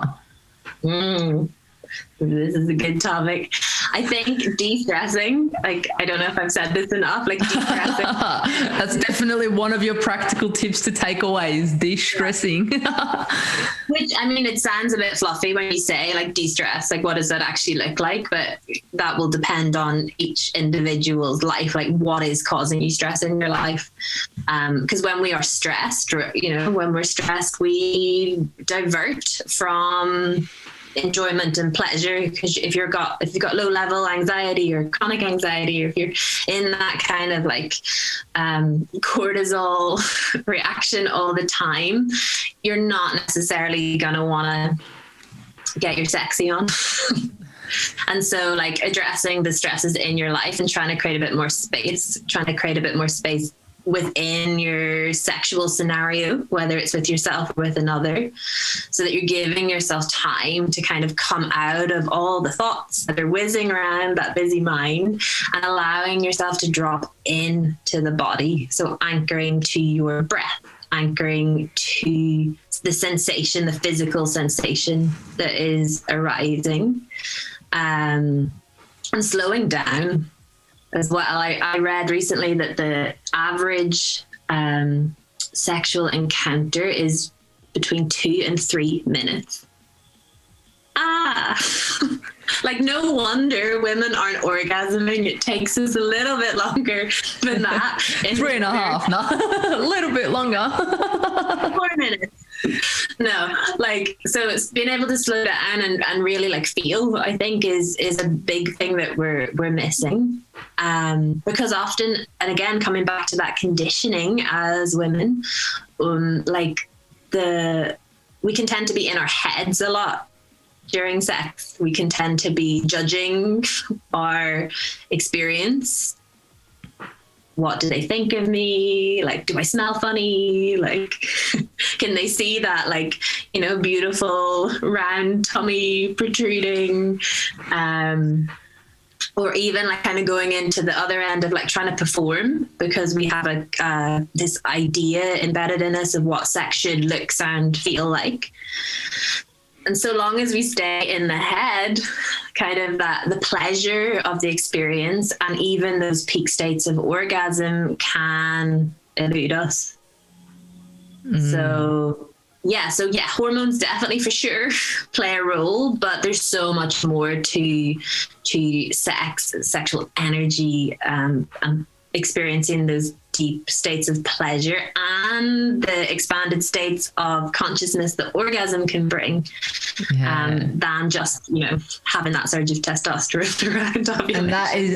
This is a good topic. I think de-stressing, like, I don't know if I've said this enough, like de-stressing. That's definitely one of your practical tips to take away is de-stressing. Which, I mean, it sounds a bit fluffy when you say like de-stress, like what does that actually look like? But that will depend on each individual's life, like what is causing you stress in your life. Because when we are stressed, when we're stressed, we divert from enjoyment and pleasure, because if you've got low level anxiety or chronic anxiety, or if you're in that kind of like cortisol reaction all the time, you're not necessarily gonna want to get your sexy on. And so like addressing the stresses in your life and trying to create a bit more space within your sexual scenario, whether it's with yourself or with another, so that you're giving yourself time to kind of come out of all the thoughts that are whizzing around that busy mind and allowing yourself to drop into the body. So anchoring to your breath, anchoring to the sensation, the physical sensation that is arising, and slowing down as well. I read recently that the average sexual encounter is between 2 and 3 minutes. Like no wonder women aren't orgasming. It takes us a little bit longer than that. 3.5, no, a little bit longer. 4 minutes. No, like, so it's being able to slow down and really like feel, I think is a big thing that we're missing. Because often, and again, coming back to that conditioning as women, we can tend to be in our heads a lot during sex. We can tend to be judging our experience. What do they think of me? Like, do I smell funny? Like, can they see that, like, beautiful round tummy protruding? Or even like kind of going into the other end of like trying to perform, because we have this idea embedded in us of what sex should look, sound, feel like. And so long as we stay in the head, kind of the pleasure of the experience and even those peak states of orgasm can elude us. So yeah, hormones definitely for sure play a role, but there's so much more to sex, sexual energy, and experiencing those deep states of pleasure and the expanded states of consciousness that orgasm can bring, than just having that surge of testosterone around ovulation.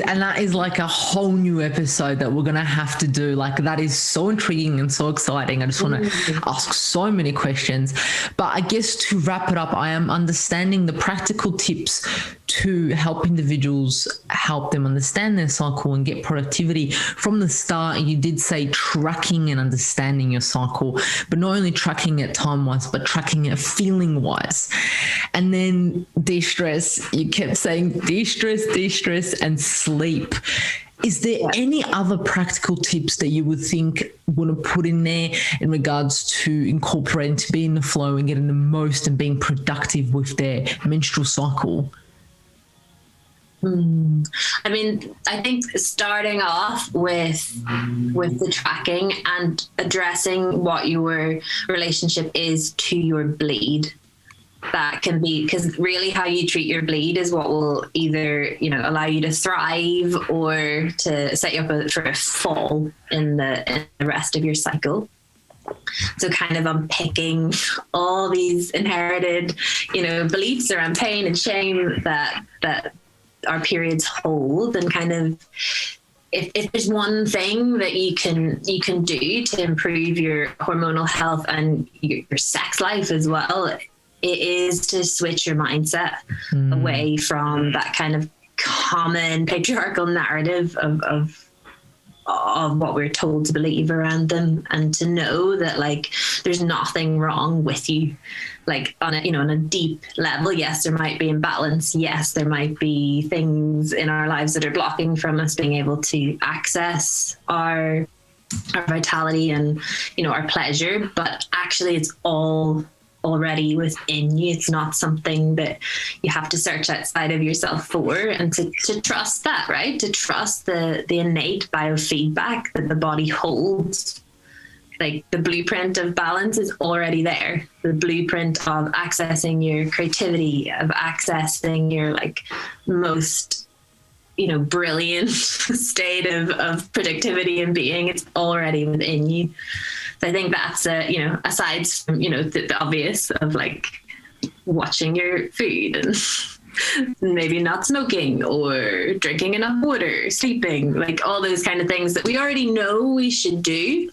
And that is like a whole new episode that we're gonna have to do. Like, that is so intriguing and so exciting. I just want to ask so many questions, but I guess to wrap it up, I am understanding the practical tips to help individuals, help them understand their cycle and get productivity. From the start, you did say tracking and understanding your cycle, but not only tracking it time-wise, but tracking it feeling-wise. And then de-stress, you kept saying de-stress, and sleep. Is there any other practical tips that you would think want to put in there in regards to incorporating to be in the flow and getting the most and being productive with their menstrual cycle? I mean, I think starting off with the tracking and addressing what your relationship is to your bleed. That can be, because really how you treat your bleed is what will either, allow you to thrive or to set you up for a fall in the rest of your cycle. So kind of unpicking all these inherited, beliefs around pain and shame that our periods hold, and kind of if there's one thing that you can do to improve your hormonal health and your sex life as well, it is to switch your mindset away from that kind of common patriarchal narrative of of what we're told to believe around them, and to know that like there's nothing wrong with you, like on a, you know, on a deep level. Yes, there might be imbalance. Yes, there might be things in our lives that are blocking from us being able to access our vitality and, you know, our pleasure, but actually it's all already within you. It's not something that you have to search outside of yourself for, and to trust that, right? To trust the innate biofeedback that the body holds. Like the blueprint of balance is already there. The blueprint of accessing your creativity, of accessing your like most, you know, brilliant state of productivity and being, it's already within you. So I think that's you know, aside from, you know, the obvious of like watching your food and maybe not smoking or drinking enough water, sleeping, like all those kind of things that we already know we should do.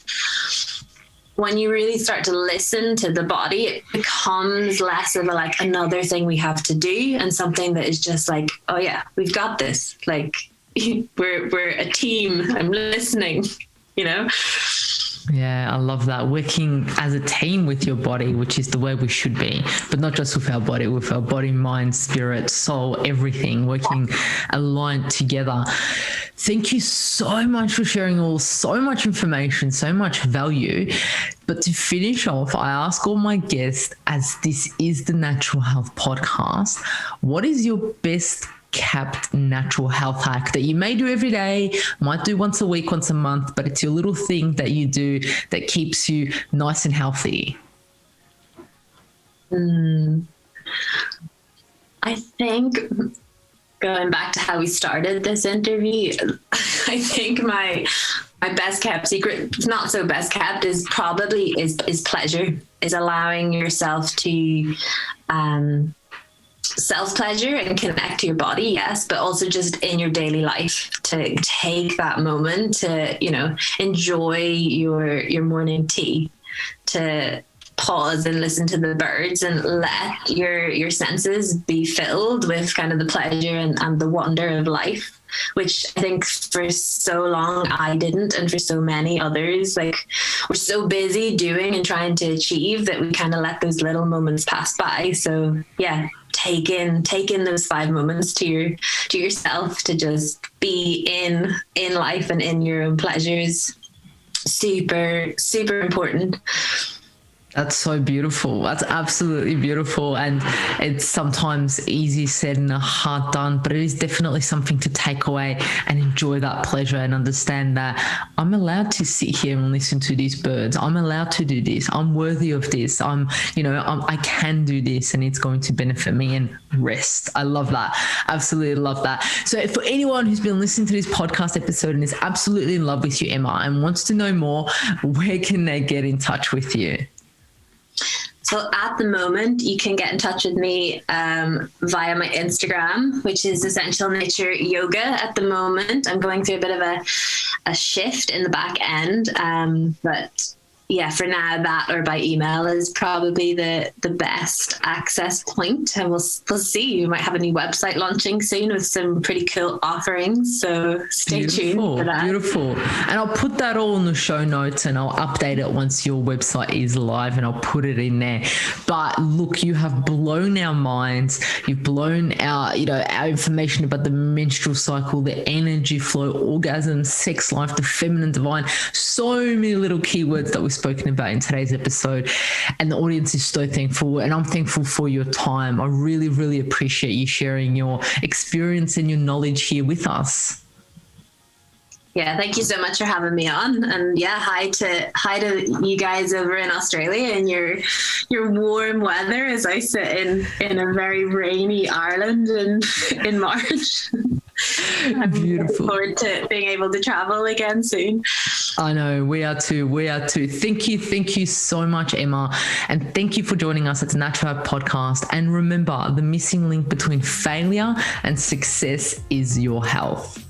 When you really start to listen to the body, it becomes less of a like another thing we have to do, and something that is just like, oh yeah, we've got this. Like we're a team. I'm listening, you know? Yeah, I love that. Working as a team with your body, which is the way we should be, but not just with our body, mind, spirit, soul, everything working aligned together. Thank you so much for sharing so much information, so much value. But to finish off, I ask all my guests, as this is the Natural Health Podcast, what is your best kept natural health hack that you may do every day, might do once a week, once a month, but it's your little thing that you do that keeps you nice and healthy? I think going back to how we started this interview, I think my best kept secret, not so best kept, is probably is pleasure, is allowing yourself to self-pleasure and connect to your body, yes, but also just in your daily life to take that moment to, you know, enjoy your morning tea, to pause and listen to the birds and let your senses be filled with kind of the pleasure and the wonder of life, which I think for so long I didn't, and for so many others, like we're so busy doing and trying to achieve that we kind of let those little moments pass by. So yeah, take in those 5 moments to yourself to just be in life and in your own pleasures. Super, super important. That's so beautiful. That's absolutely beautiful. And it's sometimes easy said and hard done, but it is definitely something to take away and enjoy that pleasure and understand that I'm allowed to sit here and listen to these birds. I'm allowed to do this. I'm worthy of this. I can do this, and it's going to benefit me, and rest. I love that. Absolutely love that. So for anyone who's been listening to this podcast episode and is absolutely in love with you, Emma, and wants to know more, where can they get in touch with you? So at the moment, you can get in touch with me via my Instagram, which is Essential Nature Yoga. At the moment, I'm going through a bit of a shift in the back end, but yeah, for now, that or by email is probably the best access point. And we'll see. We might have a new website launching soon with some pretty cool offerings. So stay tuned for that. Beautiful. And I'll put that all in the show notes, and I'll update it once your website is live, and I'll put it in there. But look, you have blown our minds. You've blown our information about the menstrual cycle, the energy flow, orgasm, sex life, the feminine divine. So many little keywords that we've spoken about in today's episode, and the audience is so thankful, and I'm thankful for your time. I really, really appreciate you sharing your experience and your knowledge here with us. Yeah, thank you so much for having me on, and yeah, hi to you guys over in Australia and your warm weather as I sit in a very rainy Ireland in March. I'm Beautiful. looking forward to being able to travel again soon. I know, we are too. Thank you so much, Emma, and thank you for joining us at the Natural Health Podcast. And remember, the missing link between failure and success is your health.